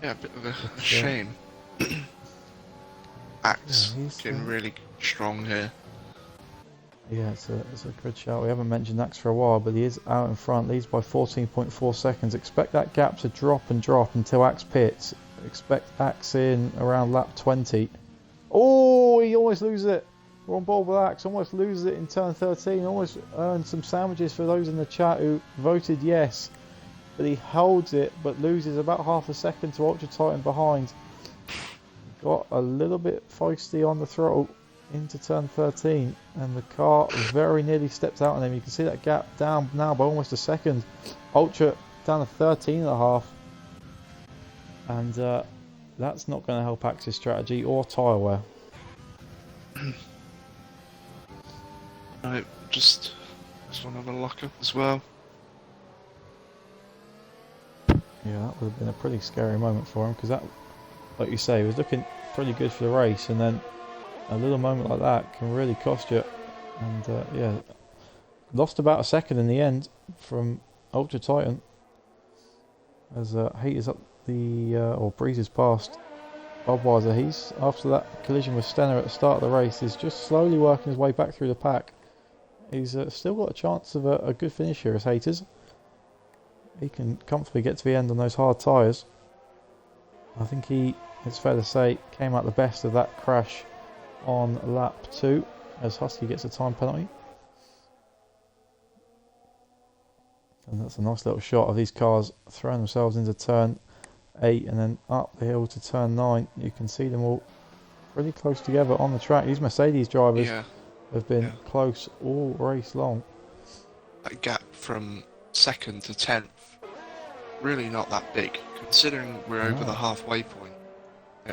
Yeah, a bit of a shame. Axe looking really strong here. Yeah, it's a good shout. We haven't mentioned Axe for a while, but he is out in front, leads by 14.4 seconds. Expect that gap to drop and drop until Axe pits. Expect Axe in around lap 20. Oh, he almost loses it. We're on board with Axe, almost loses it in turn 13. Almost earned some sandwiches for those in the chat who voted yes. But he holds it, but loses about half a second to Ultra Titan behind. Got a little bit feisty on the throttle into turn 13, and the car very nearly steps out on him. You can see that gap down now by almost a second. Ultra down to 13.5, and that's not going to help Axe's strategy or tyre wear. I just want to have a lock up as well. Yeah, that would have been a pretty scary moment for him, because that, like you say, was looking pretty good for the race, and then a little moment like that can really cost you. And yeah, lost about a second in the end from Ultra Titan as Heat up the or breezes past Budweiser. He's, after that collision with Stenner at the start of the race, is just slowly working his way back through the pack. He's still got a chance of a good finish here as Haters. He can comfortably get to the end on those hard tyres. I think he, it's fair to say, came out the best of that crash on lap 2 as Husky gets a time penalty. And that's a nice little shot of these cars throwing themselves into turn 8 and then up the hill to turn 9. You can see them all really close together on the track. These Mercedes drivers have been close all race long. That gap from 2nd to 10th, really not that big, considering we're over the halfway point.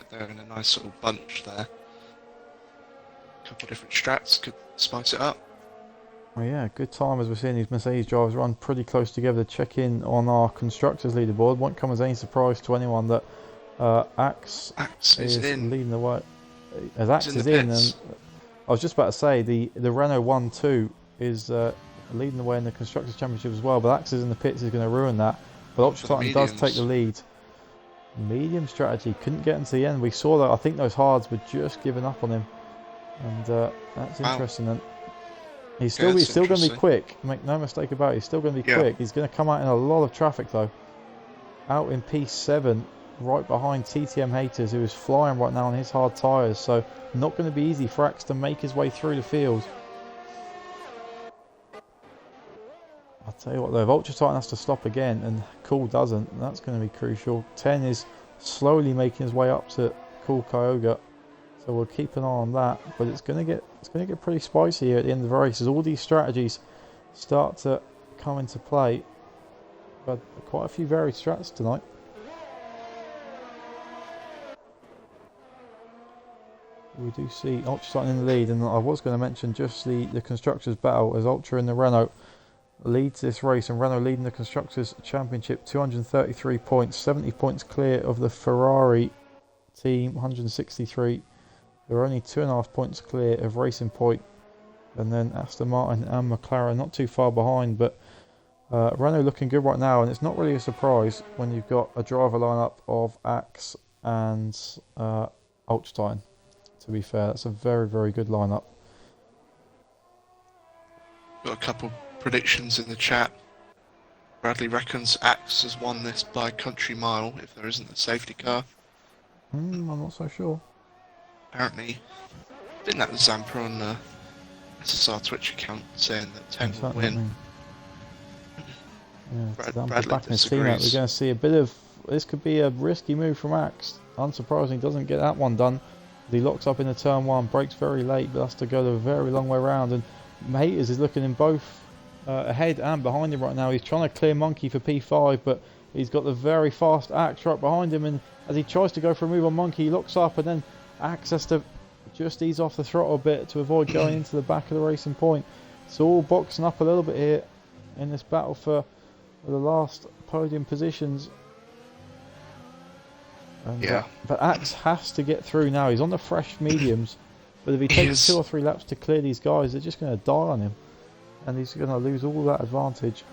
They're in a nice little bunch there. A couple of different strats could spice it up. Well, yeah, good time as we're seeing these Mercedes drivers run pretty close together to check in on our constructors leaderboard. Won't come as any surprise to anyone that Axe is leading the way. As Axe is in, and I was just about to say the Renault 1-2 is leading the way in the constructors championship as well, but Axe is in the pits is going to ruin that. But Ultra Titan does take the lead. Medium strategy, couldn't get into the end. We saw that. I think those hards were just giving up on him, and that's interesting. And he's still going to be quick. Make no mistake about it. He's still going to be quick. He's going to come out in a lot of traffic though. Out in P7, right behind TTM Haters, who is flying right now on his hard tyres. So not going to be easy for Axe to make his way through the field. I'll tell you what though, if Ultra Titan has to stop again and Cool doesn't, that's going to be crucial. 10 is slowly making his way up to Cool Kyoga, so we'll keep an eye on that. But it's going to get pretty spicy here at the end of the race as all these strategies start to come into play. But quite a few varied strats tonight. We do see Ultra Titan in the lead, and I was going to mention just the constructors battle as Ultra in the Renault leads this race, and Renault leading the Constructors' Championship, 233 points, 70 points clear of the Ferrari team, 163. They're only 2.5 points clear of Racing Point, and then Aston Martin and McLaren not too far behind, but Renault looking good right now, and it's not really a surprise when you've got a driver lineup of Axe and Ultra Titan. To be fair, that's a very, very good lineup. Got a couple predictions in the chat. Bradley reckons Axe has won this by country mile if there isn't a safety car. I'm not so sure. Apparently, I think that was Zampa on the SSR Twitch account saying that 10 will win. Yeah, Bradley back in his team out. We're going to see a bit of, this could be a risky move from Axe. Unsurprisingly, doesn't get that one done. He locks up in the turn 1, breaks very late, but has to go the very long way around. And Haters is looking in both ahead and behind him right now. He's trying to clear Monkey for P5, but he's got the very fast Axe right behind him, and as he tries to go for a move on Monkey, he looks up, and then Axe has to just ease off the throttle a bit to avoid going into the back of the Racing Point. It's all boxing up a little bit here in this battle for the last podium positions. And, but Axe has to get through now. He's on the fresh mediums, but if he takes 2 or 3 laps to clear these guys, they're just going to die on him, and he's going to lose all that advantage.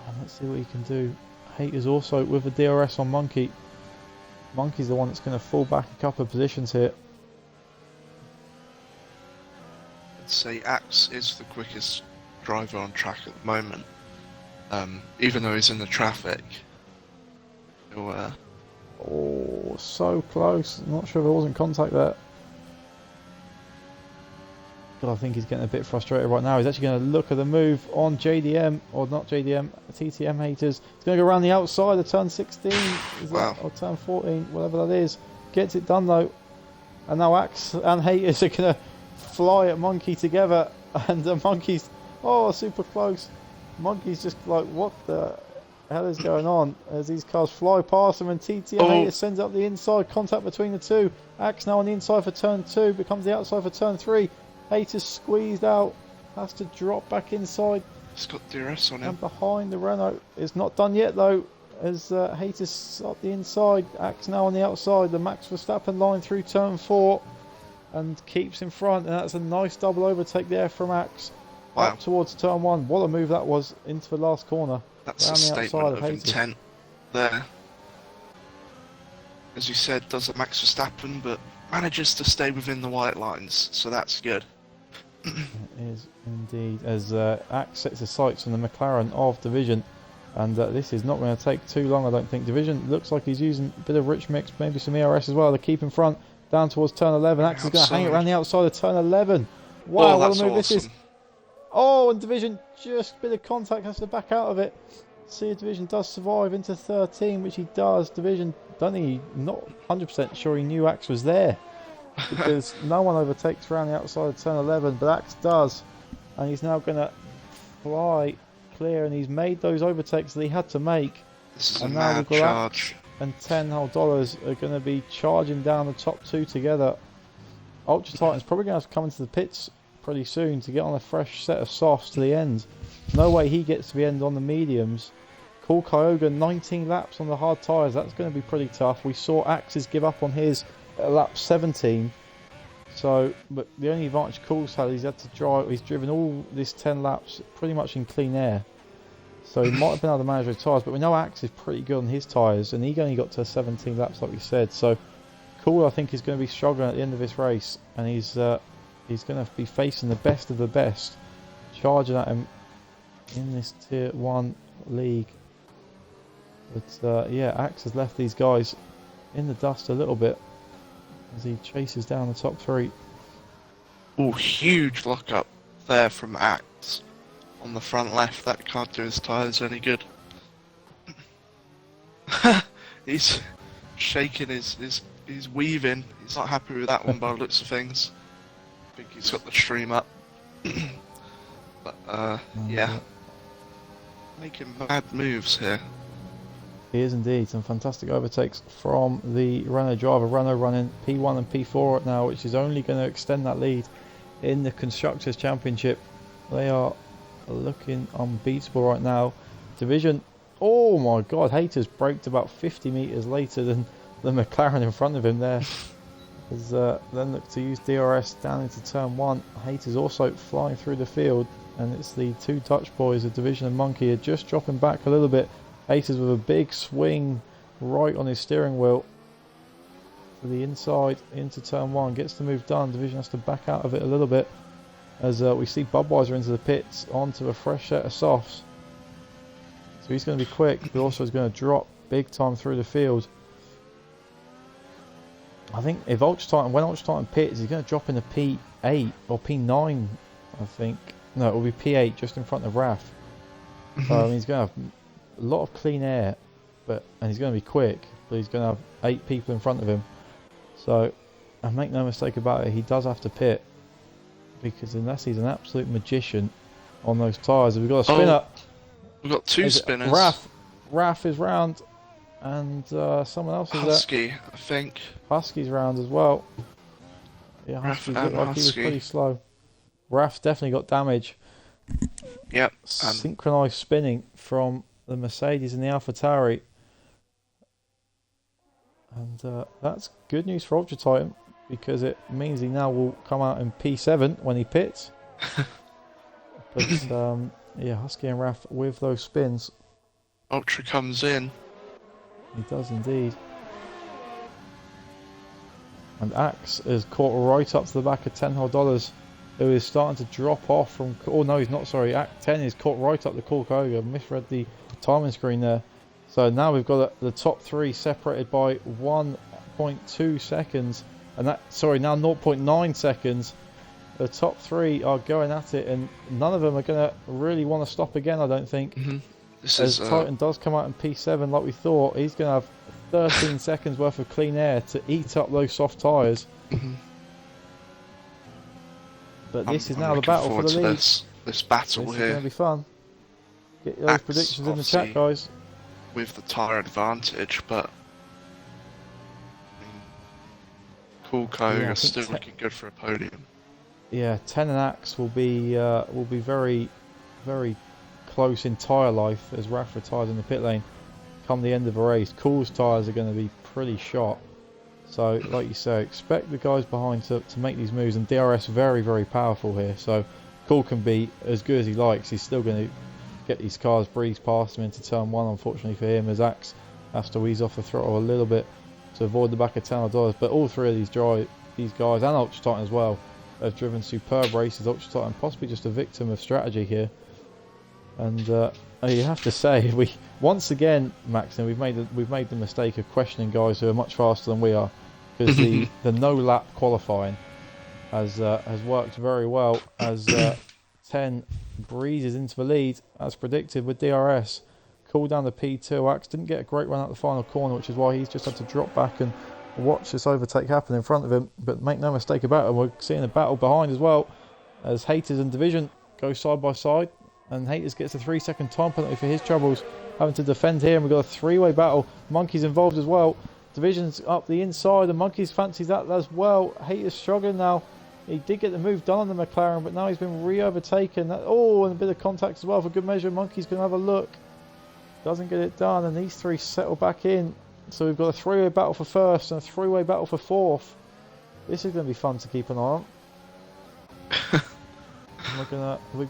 And let's see what he can do. Haters also with a DRS on Monkey. Monkey's the one that's going to fall back a couple of positions here. I'd say Axe is the quickest driver on track at the moment. Even though he's in the traffic. He'll, oh, so close. I'm not sure if there wasn't contact there. But I think he's getting a bit frustrated right now. He's actually going to look at the move on JDM, or not JDM, TTM Haters. He's going to go around the outside of turn 16, or turn 14, whatever that is. Gets it done though. And now Axe and Haters are going to fly at Monkey together. And Monkey's, super close. Monkey's just like, what the hell is going on? As these cars fly past him, and TTM Haters sends up the inside, contact between the two. Axe now on the inside for turn 2, becomes the outside for turn 3. Haters squeezed out, has to drop back inside. It's got DRS on him. And behind the Renault. It's not done yet though, as Haters up the inside. Axe now on the outside. The Max Verstappen line through turn 4. and keeps in front, and that's a nice double overtake there from Axe. Wow. Up towards turn 1. What a move that was into the last corner. That's a statement of intent there. As you said, doesn't Max Verstappen, but manages to stay within the white lines, so that's good. It is indeed, as Axe sets his sights on the McLaren of Division, and this is not going to take too long, I don't think. Division looks like he's using a bit of rich mix, maybe some ERS as well to keep in front down towards turn 11. Axe is going to hang it around the outside of turn 11. Wow, what a move this is. Oh, and Division just a bit of contact, has to back out of it. See if Division does survive into 13, which he does. Division, don't think he, not 100% sure he knew Axe was there, because no one overtakes around the outside of turn 11, but Axe does, and he's now going to fly clear, and he's made those overtakes that he had to make. This is a mad charge. And $10 are going to be charging down the top 2 together. Ultra Titan's probably going to have to come into the pits pretty soon to get on a fresh set of softs to the end. No way he gets to the end on the mediums. Cool Kyoga, 19 laps on the hard tyres. That's going to be pretty tough. We saw Axes give up on his at lap 17. So, but the only advantage Cool's had, he's had to drive. He's driven all this 10 laps pretty much in clean air. So he might have been able to manage his tyres, but we know Axe is pretty good on his tyres, and he only got to 17 laps like we said. So Cool, I think, is going to be struggling at the end of this race, and he's going to be facing the best of the best, charging at him in this Tier 1 league. But yeah, Axe has left these guys in the dust a little bit as he chases down the top 3. Oh, huge lockup there from Axe on the front left. That can't do his tyres any good. He's shaking he's weaving. He's not happy with that one by the looks of things. I think he's got the stream up. But yeah, making mad moves here. He is indeed. Some fantastic overtakes from the Renault driver. Renault running P1 and P4 right now, which is only going to extend that lead in the Constructors' Championship. They are looking unbeatable right now. Division, oh my god, Haters braked about 50 metres later than the McLaren in front of him there. As then look to use DRS down into turn 1. Haters also flying through the field, and it's the 2 Dutch boys of Division and Monkey are just dropping back a little bit. Haters with a big swing right on his steering wheel to the inside into turn 1, gets the move done. Division has to back out of it a little bit as we see Budweiser into the pits onto a fresh set of softs. So he's going to be quick, but also is going to drop big time through the field. I think if when Ultra Titan pits, he's going to drop into P8 or P9, I think. No, it will be P8 just in front of Raf. So I mean, he's going to have a lot of clean air, and he's going to be quick, but he's going to have 8 people in front of him. So, and make no mistake about it, he does have to pit, because unless he's an absolute magician on those tyres, we've got a spinner. We've got 2 spinners. Raf is round, and someone else is there. Husky, I think. Husky's round as well. Yeah, Husky looked like he was pretty slow. Raf definitely got damage. Yep. Synchronised spinning from the Mercedes and the AlphaTauri. And that's good news for Ultra Titan, because it means he now will come out in P7 when he pits. But yeah, Husky and Raf with those spins. Ultra comes in. He does indeed. And Axe is caught right up to the back of $10, who is starting to drop off from... Oh no, he's not, sorry. Act 10 is caught right up the Koga. Misread the timing screen there. So now we've got the top 3 separated by 1.2 seconds. And that, sorry, now 0.9 seconds. The top 3 are going at it, and none of them are going to really want to stop again, I don't think. As Titan does come out in P7 like we thought, he's going to have 13 seconds worth of clean air to eat up those soft tyres. But this is now the battle for the lead. This battle here. This is here. going to be fun. Get those predictions in the chat, guys. With the tyre advantage, but Cool Koga still looking good for a podium. Yeah, 10 and Axe will be very, very close in tyre life as Raf retires in the pit lane come the end of the race. Cool's tyres are going to be pretty shot. So, like you say, expect the guys behind to make these moves, and DRS very, very powerful here. So, Cool can be as good as he likes. He's still going to get these cars breeze past him into turn 1, unfortunately for him, as Axe has to ease off the throttle a little bit to avoid the back of $10. But all three of these guys, and Ultra Titan as well, have driven superb races. Ultra Titan possibly just a victim of strategy here. And you have to say, we once again, Maxon, we've made the mistake of questioning guys who are much faster than we are, because the no lap qualifying has worked very well as 10 breezes into the lead as predicted with DRS. Cool down the P2. Axe didn't get a great run out the final corner, which is why he's just had to drop back and watch this overtake happen in front of him. But make no mistake about it, we're seeing a battle behind as well, as Haters and Division go side by side, and Haters gets a 3-second time penalty for his troubles having to defend here, and we've got a three-way battle. Monkey's involved as well. Division's up the inside, and Monkey's fancies that as well. Haters struggling now. He did get the move done on the McLaren, but now he's been re-overtaken. And a bit of contact as well for good measure. Monkey's going to have a look. Doesn't get it done, and these three settle back in. So we've got a three-way battle for first and a three-way battle for fourth. This is going to be fun to keep an eye on.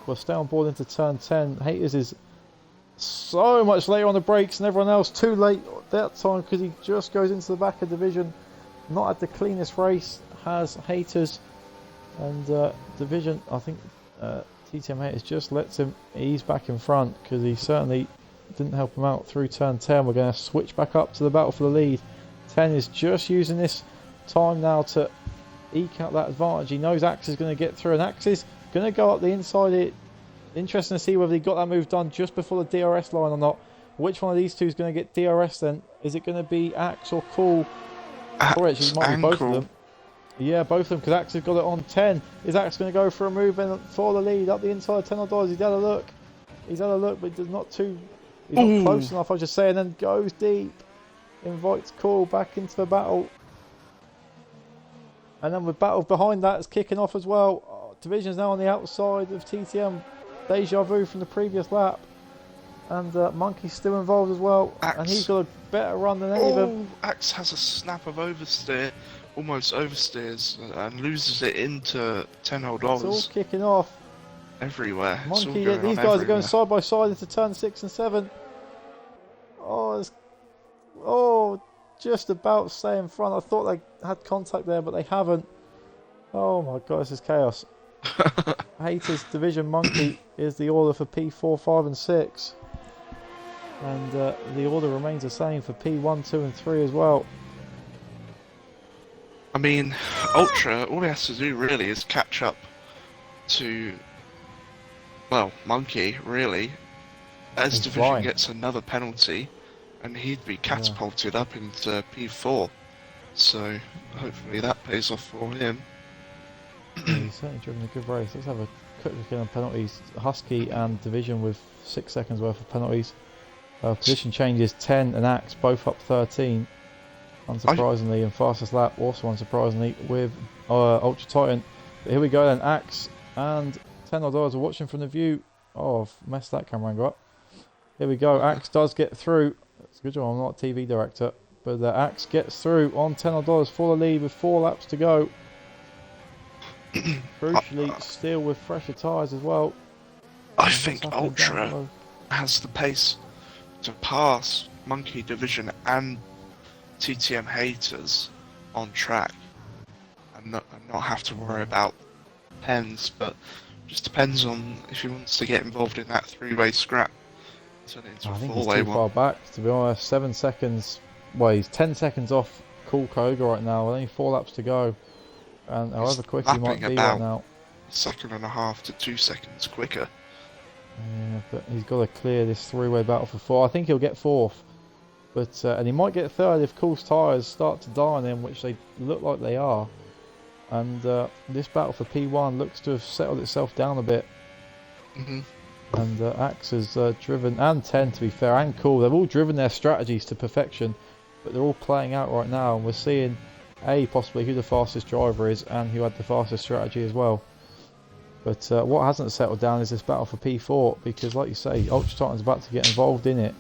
We'll stay on board into turn 10. Haters is so much later on the brakes than everyone else. Too late that time because he just goes into the back of Division. Not had the cleanest race has Haters, and Division, I think TTM Haters just lets him ease back in front because he certainly didn't help him out through turn 10. We're going to switch back up to the battle for the lead. 10 is just using this time now to eke out that advantage. He knows Axe is going to get through, and Axe is going to go up the inside. It interesting to see whether he got that move done just before the DRS line or not. Which one of these two is going to get DRS then? Is it going to be Axe or Cool? Or actually, it might be both of them. Yeah, both of them, because Axe has got it on 10. Is Axe going to go for a move and for the lead up the inside $10? He's had a look. He's had a look, but he's not close enough, I was just saying, and goes deep. Invites Cool back into the battle. And then the battle behind that is kicking off as well. Division's now on the outside of TTM. Deja vu from the previous lap. And Monkey's still involved as well. Axe. And he's got a better run than any of them. Axe has a snap of oversteer, almost oversteers, and loses it into $10. It's all kicking off. Everywhere. Monkey, these guys are going side by side into turn 6 and 7. Just about to stay in front. I thought they had contact there, but they haven't. Oh my god, this is chaos. Haters, Division, Monkey is the order for P4, 5 and 6. And the order remains the same for P1, 2 and 3 as well. I mean, Ultra, all he has to do really is catch up to, well, Monkey, really, as Division flying. Gets another penalty, and he'd be catapulted up into P4. So, hopefully that pays off for him. Yeah, he's certainly driven a good race. Let's have a quick look on penalties. Husky and Division with 6 seconds worth of penalties. Position changes, 10 and Axe both up 13. Unsurprisingly, and fastest lap also unsurprisingly with Ultra Titan. But here we go then, Axe and $10 are watching from the view. Oh, I've messed that camera angle up. Here we go, Axe does get through. It's a good job I'm not a TV director. But Axe gets through on $10 for the lead with 4 laps to go. Crucially, still with fresher tyres as well. I think Ultra has the pace to pass Monkey, Division and TTM Haters on track and not have to worry about pens, but just depends on if he wants to get involved in that 3-way scrap. Turn it into a 4-way one. I think he's too far back, to be honest. 7 seconds, well, he's 10 seconds off Cool Koga right now, with only 4 laps to go. And however quick he might be right now, second and a half to 2 seconds quicker. Yeah, but he's got to clear this 3-way battle for 4. I think he'll get 4th, but and he might get 3rd if Cool's tyres start to die on him, which they look like they are. And this battle for P1 looks to have settled itself down a bit. And Axe has driven, and 10 to be fair, and Cool. They've all driven their strategies to perfection, but they're all playing out right now, and we're seeing possibly who the fastest driver is and who had the fastest strategy as well. But what hasn't settled down is this battle for P4, because like you say, Ultra Titan's about to get involved in it.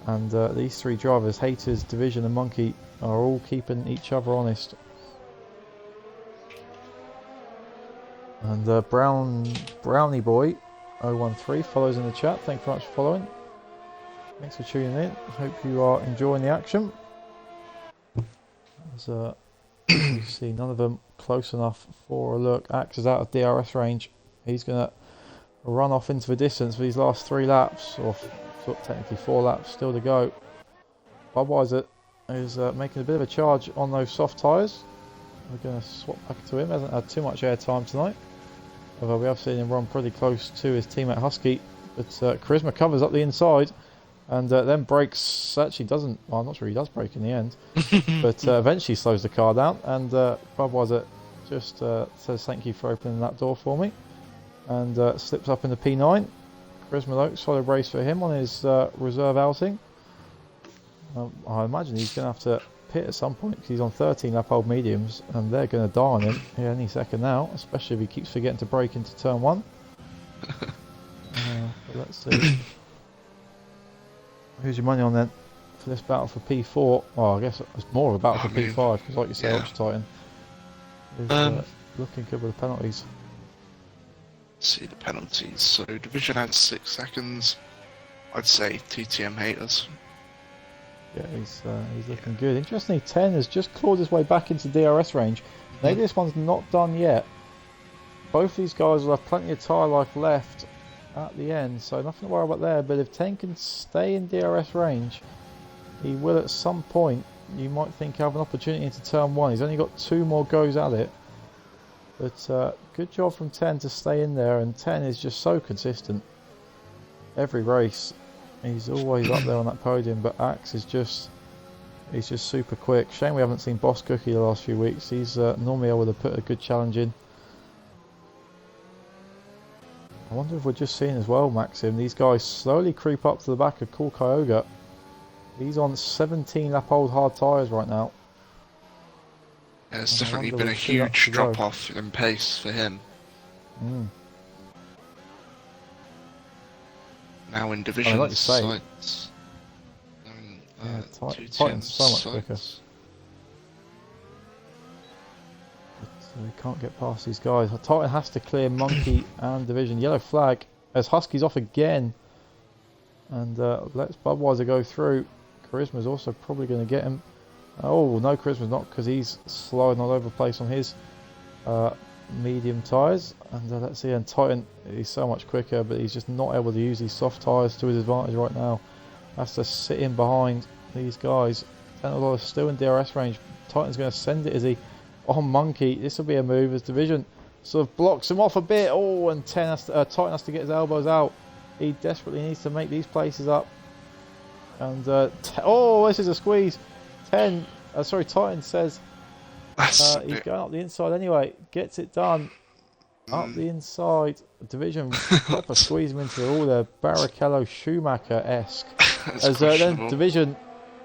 And these three drivers, Haters, Division and Monkey, are all keeping each other honest. And Brownie Boy 013 follows in the chat. Thank you very much for following. Thanks for tuning in. Hope you are enjoying the action. As you see, none of them close enough for a look. Axe is out of DRS range. He's going to run off into the distance for these last 3 laps, or technically 4 laps still to go. Budweiser is making a bit of a charge on those soft tyres. We're going to swap back to him. Hasn't had too much air time tonight. Although we have seen him run pretty close to his teammate Husky. But Charisma covers up the inside and then brakes. Actually doesn't. Well, I'm not sure he does brake in the end. But eventually slows the car down. And Budweiser just says thank you for opening that door for me. And slips up in the P9. Charisma though, solid race for him on his reserve outing. I imagine he's going to have to pit at some point because he's on 13 lap old mediums and they're going to die on him here any second now, especially if he keeps forgetting to brake into turn 1. Let's see. Who's your money on then for this battle for P4? Well, I guess it's more of a battle for P5 because, like you say, Ultra Titan is looking good with the penalties. See the penalties. So Division had 6 seconds. I'd say TTM Haters. Yeah, he's looking good. Interestingly, 10 has just clawed his way back into DRS range. Maybe this one's not done yet. Both these guys will have plenty of tyre life left at the end, so nothing to worry about there. But if 10 can stay in DRS range, he will at some point. You might think have an opportunity into turn 1. He's only got 2 more goes at it. But good job from 10 to stay in there, and 10 is just so consistent. Every race. He's always up there on that podium, but Axe is he's just super quick. Shame we haven't seen Boss Cookie the last few weeks. He's normally able to put a good challenge in. I wonder if we're just seeing as well, Maxim, these guys slowly creep up to the back of Cool Kyoga. He's on 17 lap old hard tyres right now. Yeah, there's definitely been a huge drop off in pace for him. Now in Division like sites. Titan's so much quicker. But we can't get past these guys. Titan has to clear Monkey and Division. Yellow flag as Husky's off again. And lets Budweiser go through. Charisma's also probably going to get him. Oh, no, Charisma's not, because he's sliding all over the place on his medium tyres. And let's see, and Titan, he's so much quicker, but he's just not able to use these soft tyres to his advantage right now. Has to sit in behind these guys. $10 still in DRS range. Titan's going to send it, is he? On Monkey. This will be a move as Division sort of blocks him off a bit. Oh, and Titan has to get his elbows out. He desperately needs to make these places up. And oh, this is a squeeze. Titan says he's going up the inside anyway. Gets it done. Up the inside. Division proper squeeze him into all the Barrichello Schumacher-esque. As then Division's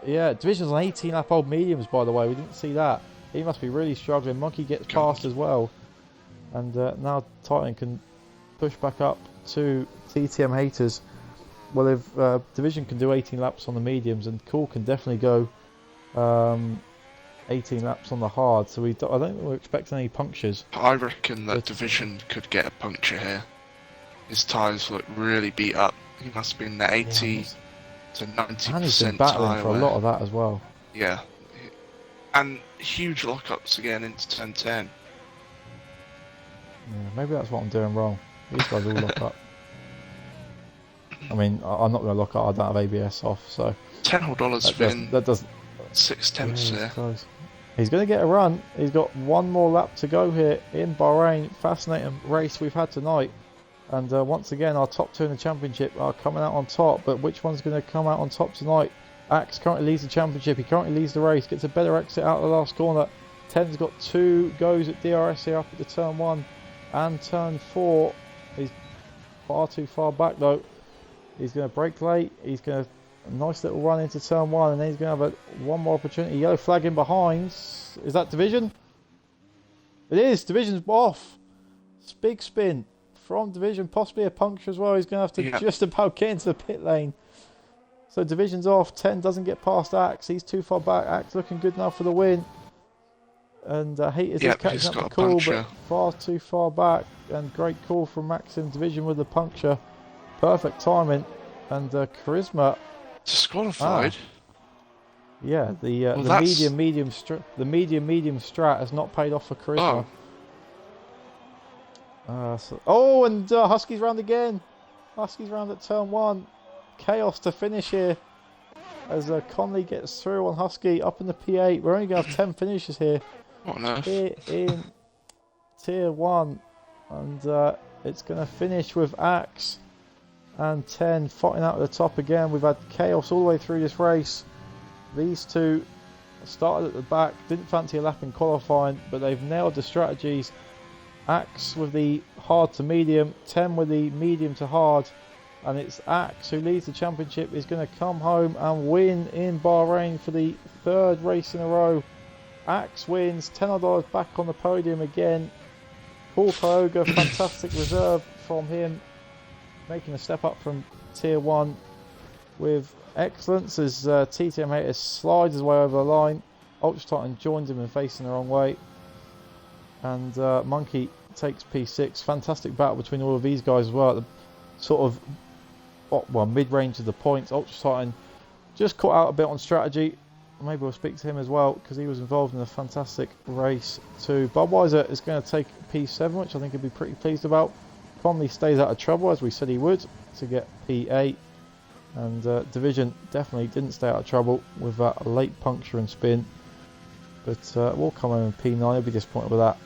on 18 lap old mediums, by the way. We didn't see that. He must be really struggling. Monkey gets past as well. And now Titan can push back up to TTM Haters. Well, if Division can do 18 laps on the mediums, and Cool can definitely go 18 laps on the hard, so I don't think we're expecting any punctures. I reckon that Division could get a puncture here. His tyres look really beat up. He must be in the 80 to 90% and he's been battling for a lot of that as well. Yeah. And huge lockups again into turn 10. Yeah, maybe that's what I'm doing wrong. These guys all lock up. I mean, I'm not going to lock up. I don't have ABS off, so $10 that does 6 tenths there. He's going to get a run. He's got one more lap to go here in Bahrain. Fascinating race we've had tonight. And once again, our top 2 in the championship are coming out on top. But which one's going to come out on top tonight? Axe currently leads the championship. He currently leads the race. Gets a better exit out of the last corner. 10's got 2 goes at DRS here up at the turn 1 and turn 4. He's far too far back though. He's going to brake late. He's going to a nice little run into turn 1, and then he's going to have one more opportunity. Yellow flag in behind. Is that Division? It is. Division's off. Big spin from Division. Possibly a puncture as well. He's going to have to just about get into the pit lane. So Division's off. 10 doesn't get past Axe. He's too far back. Axe looking good now for the win. And Haters is catching up the call, but far too far back. And great call from Maxim. Division with the puncture. Perfect timing. And Charisma. Disqualified. Yeah, the medium strat has not paid off for Charisma. And Husky's round again. Husky's round at turn 1. Chaos to finish here as Conley gets through on Husky up in the P8. We're only going to have 10 finishes here. What on earth? Here in Tier 1. And it's going to finish with Axe and 10 fighting out at the top again. We've had Chaos all the way through this race. These two started at the back, didn't fancy a lap in qualifying, but they've nailed the strategies. Axe with the hard to medium, 10 with the medium to hard, and it's Axe who leads the championship, is going to come home and win in Bahrain for the 3rd race in a row. Axe wins, $10 back on the podium again. Paul Kyoga, fantastic reserve from him, making a step up from Tier 1 with excellence as TTM Haters slides his way over the line. Ultra Titan joins him and facing the wrong way. And Monkey takes P6. Fantastic battle between all of these guys as well. At the sort of mid-range of the points. Ultra Titan just caught out a bit on strategy. Maybe we'll speak to him as well because he was involved in a fantastic race too. Budweiser is going to take P7, which I think he'll be pretty pleased about. Conley stays out of trouble as we said he would to get P8. And Division definitely didn't stay out of trouble with that late puncture and spin. But we'll come home in P9. He'll be disappointed with that,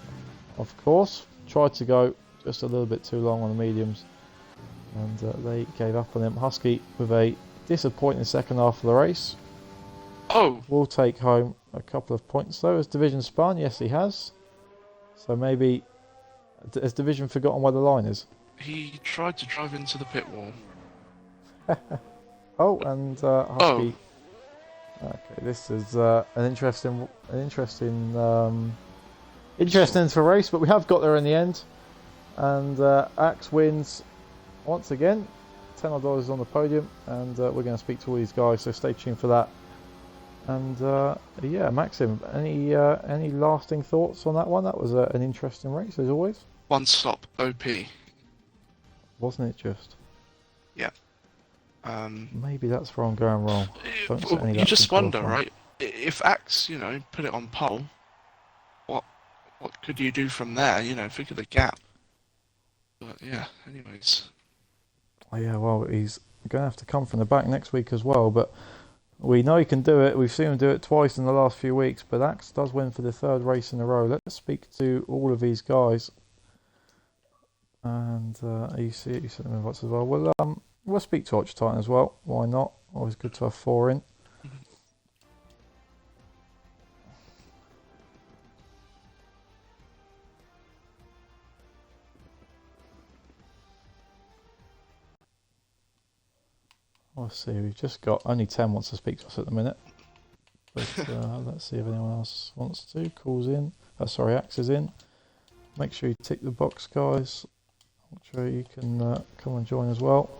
of course. Tried to go just a little bit too long on the mediums. And they gave up on him. Husky with a disappointing second half of the race. Will take home a couple of points though. Has Division spun? Yes, he has. So maybe... Has Division forgotten where the line is? He tried to drive into the pit wall. Husky. Okay, this is an interesting for race, but we have got there in the end. And Axe wins once again. $10 on the podium, and we're going to speak to all these guys. So stay tuned for that. And Maxim, any lasting thoughts on that one? That was an interesting race as always. One stop OP. Wasn't it just? Yeah. Maybe that's where I'm going wrong. You just wonder, right? If Axe, put it on pole, what could you do from there? Think of the gap. But yeah, anyways. Oh yeah, well, he's going to have to come from the back next week as well, but we know he can do it. We've seen him do it twice in the last few weeks, but Axe does win for the 3rd race in a row. Let's speak to all of these guys. And you sent them invites as well. We'll speak to Ultra Titan as well. Why not? Always good to have 4 in. Let's see. We've just got only 10 wants to speak to us at the minute. But let's see if anyone else wants to. Calls in. Axe is in. Make sure you tick the box, guys. Make sure you can come and join as well.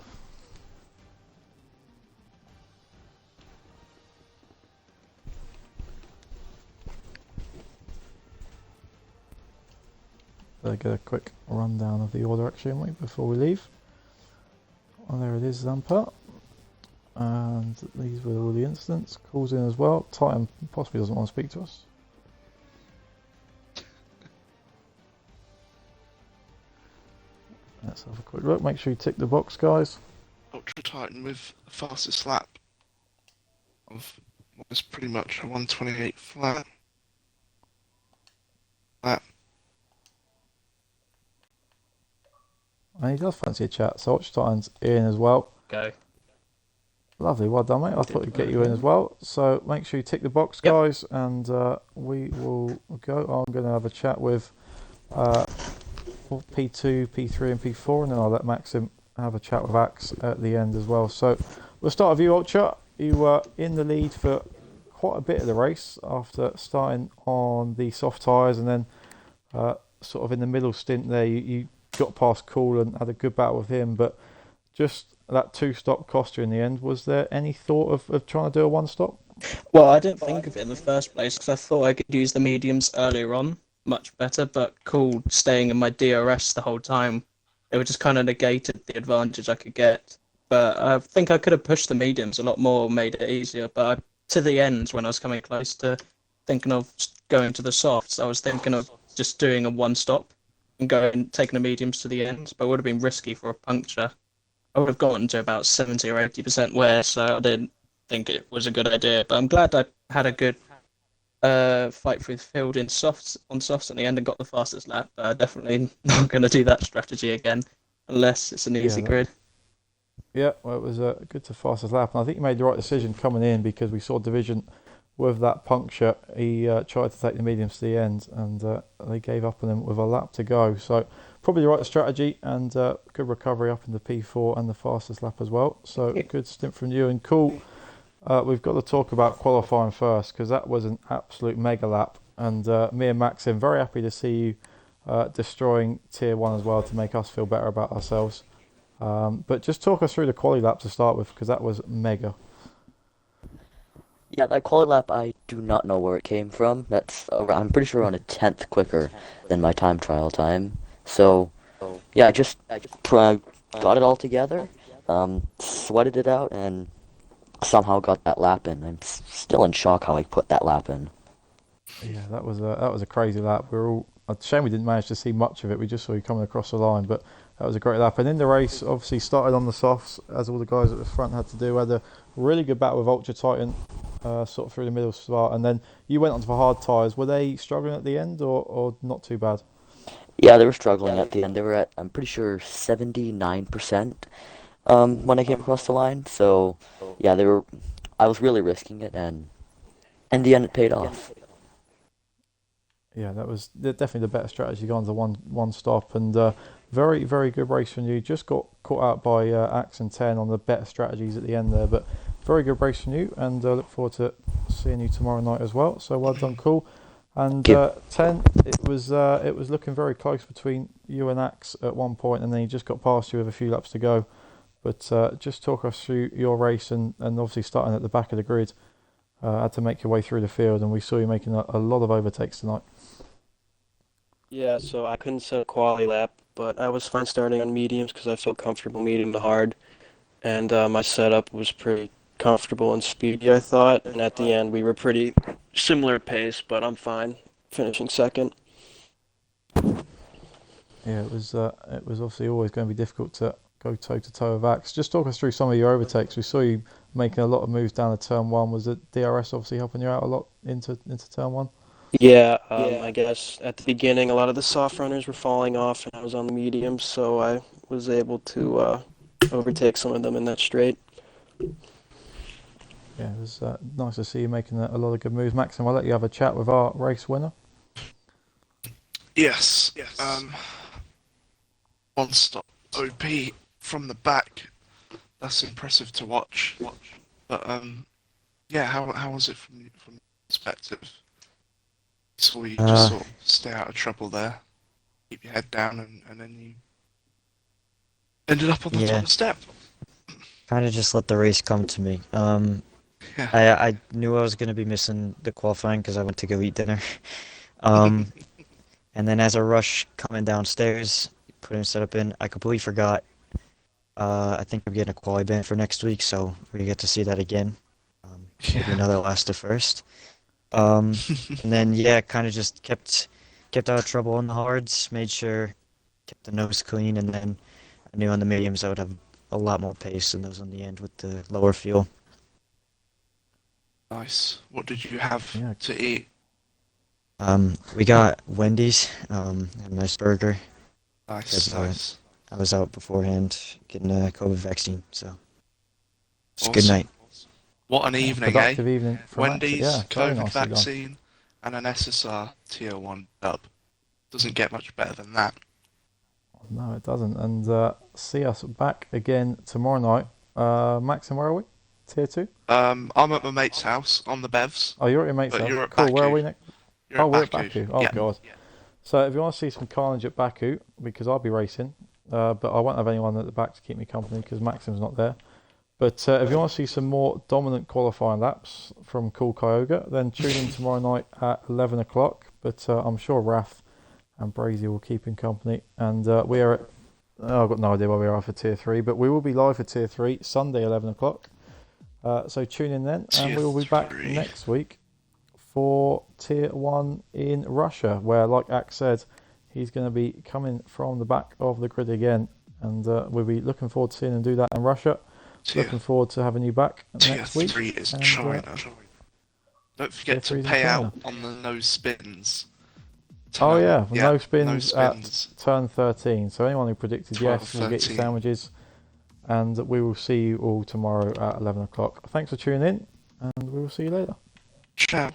Better get a quick rundown of the order actually before we leave. Oh, there it is, Zampa. And these were all the incidents. Calls in as well. Titan possibly doesn't want to speak to us. Let's have a quick look. Make sure you tick the box, guys. Ultra Titan with the fastest lap of what was pretty much a 128 flat. And he does fancy a chat, so Ultra Titan's in as well. Go. Lovely, well done, mate. I thought we'd get you in as well. So make sure you tick the box, guys, and we will go. I'm going to have a chat with P2, P3 and P4, and then I'll let Maxim have a chat with Axe at the end as well. So we'll start with you, Ultra. You were in the lead for quite a bit of the race after starting on the soft tyres, and then sort of in the middle stint there, you got past Cool and had a good battle with him, but just that two stop cost you in the end. Was there any thought of trying to do a one stop? Well, I didn't think of it in the first place because I thought I could use the mediums earlier on much better, but cool staying in my DRS the whole time. It would just kind of negated the advantage I could get. But I think I could have pushed the mediums a lot more, made it easier. But to the end, when I was coming close to thinking of going to the softs, I was thinking of just doing a one stop and going taking the mediums to the end, but it would have been risky for a puncture. I would have gotten to about 70 or 80% wear, so I didn't think it was a good idea. But I'm glad I had a good fight through the field in softs in the end and got the fastest lap. Definitely not going to do that strategy again unless it's an Yeah, easy grid. yeah. Well, it was good to fastest lap, and I think you made the right decision coming in because we saw Division with that puncture. He tried to take the mediums to the end, and they gave up on him with a lap to go. So probably the right strategy and good recovery up in the P4 and the fastest lap as well. So good stint from you and cool. We've got to talk about qualifying first because that was an absolute mega lap. And me and Maxim, very happy to see you destroying Tier 1 as well to make us feel better about ourselves. But just talk us through the quali lap to start with because that was mega. Yeah, that quality lap, I do not know where it came from. I'm pretty sure around a tenth quicker than my time trial time. So, yeah, I just got it all together, sweated it out, and somehow got that lap in. I'm still in shock how I put that lap in. Yeah, that was a crazy lap. We were all a shame we didn't manage to see much of it. We just saw you coming across the line, but that was a great lap. And in the race, obviously started on the softs as all the guys at the front had to do. Had a really good battle with Ultra Titan, sort of through the middle start, and then you went onto the hard tyres. Were they struggling at the end or not too bad? Yeah, they were struggling at the end. They were at, I'm pretty sure, 79% when I came across the line. So, yeah, I was really risking it, and in the end, it paid off. Yeah, that was definitely the better strategy. Going to one stop and very very good race from you. Just got caught out by Axe and 10 on the better strategies at the end there, but very good race from you. And look forward to seeing you tomorrow night as well. So well done, cool. And Thank you. 10, it was looking very close between you and Axe at one point, and then he just got past you with a few laps to go. But just talk us through your race and obviously starting at the back of the grid. Had to make your way through the field, and we saw you making a lot of overtakes tonight. Yeah, so I couldn't set a quality lap, but I was fine starting on mediums because I felt comfortable medium to hard, and my setup was pretty comfortable and speedy, I thought. And at the end, we were pretty similar pace, but I'm fine finishing second. Yeah, it was obviously always going to be difficult to go toe to toe with Axe. Just talk us through some of your overtakes. We saw you making a lot of moves down to turn one. Was the DRS obviously helping you out a lot into turn one? Yeah, I guess at the beginning, a lot of the soft runners were falling off, and I was on the mediums, so I was able to overtake some of them in that straight. Yeah, it was nice to see you making a lot of good moves. Maxim, I'll let you have a chat with our race winner. Yes. One stop OP from the back. That's impressive to watch. But yeah, how was it from your perspective? So you just sort of stay out of trouble there, keep your head down, and then you ended up on the top step. Kind of just let the race come to me. Yeah. I knew I was going to be missing the qualifying because I went to go eat dinner. And then as a rush coming downstairs, putting a setup in, I completely forgot. I think I'm getting a quali ban for next week, so we get to see that again. Maybe another last to first. And then kind of just kept out of trouble on the hards, made sure kept the nose clean, and then I knew on the mediums I would have a lot more pace than those on the end with the lower fuel. Nice. What did you have to eat? We got Wendy's, had a nice burger. Nice. I was out beforehand getting a COVID vaccine, so it's a Awesome. good night. What an evening, Productive evening from Wendy's, Max. Yeah, very COVID nicely done. vaccine, and an SSR Tier 1 dub. Doesn't get much better than that. No, it doesn't. And see us back again tomorrow night. Maxim, where are we? Tier 2? I'm at my mate's house on the Bevs. Oh, you're at your mate's But house. you're at Cool, where are Baku. we next? You're We're at at Baku. Baku. Oh, Yeah. God. So if you want to see some carnage at Baku, because I'll be racing, but I won't have anyone at the back to keep me company because Maxim's not there. But if you want to see some more dominant qualifying laps from Cool Kyoga, then tune in tomorrow night at 11 o'clock. But I'm sure Raf and Brazy will keep in company. And we are at, I've got no idea where we are for Tier 3, but we will be live for Tier 3 Sunday 11 o'clock. So tune in then, and we will be back next week for Tier 1 in Russia, where, like Axe said, he's going to be coming from the back of the grid again. And we'll be looking forward to seeing him do that in Russia. Looking forward to having you back next week. Tier 3 is China. Don't forget to pay out on the no spins. Oh yeah, no spins at turn 13. So anyone who predicted yes will get your sandwiches. And we will see you all tomorrow at 11 o'clock. Thanks for tuning in, and we will see you later. Ciao.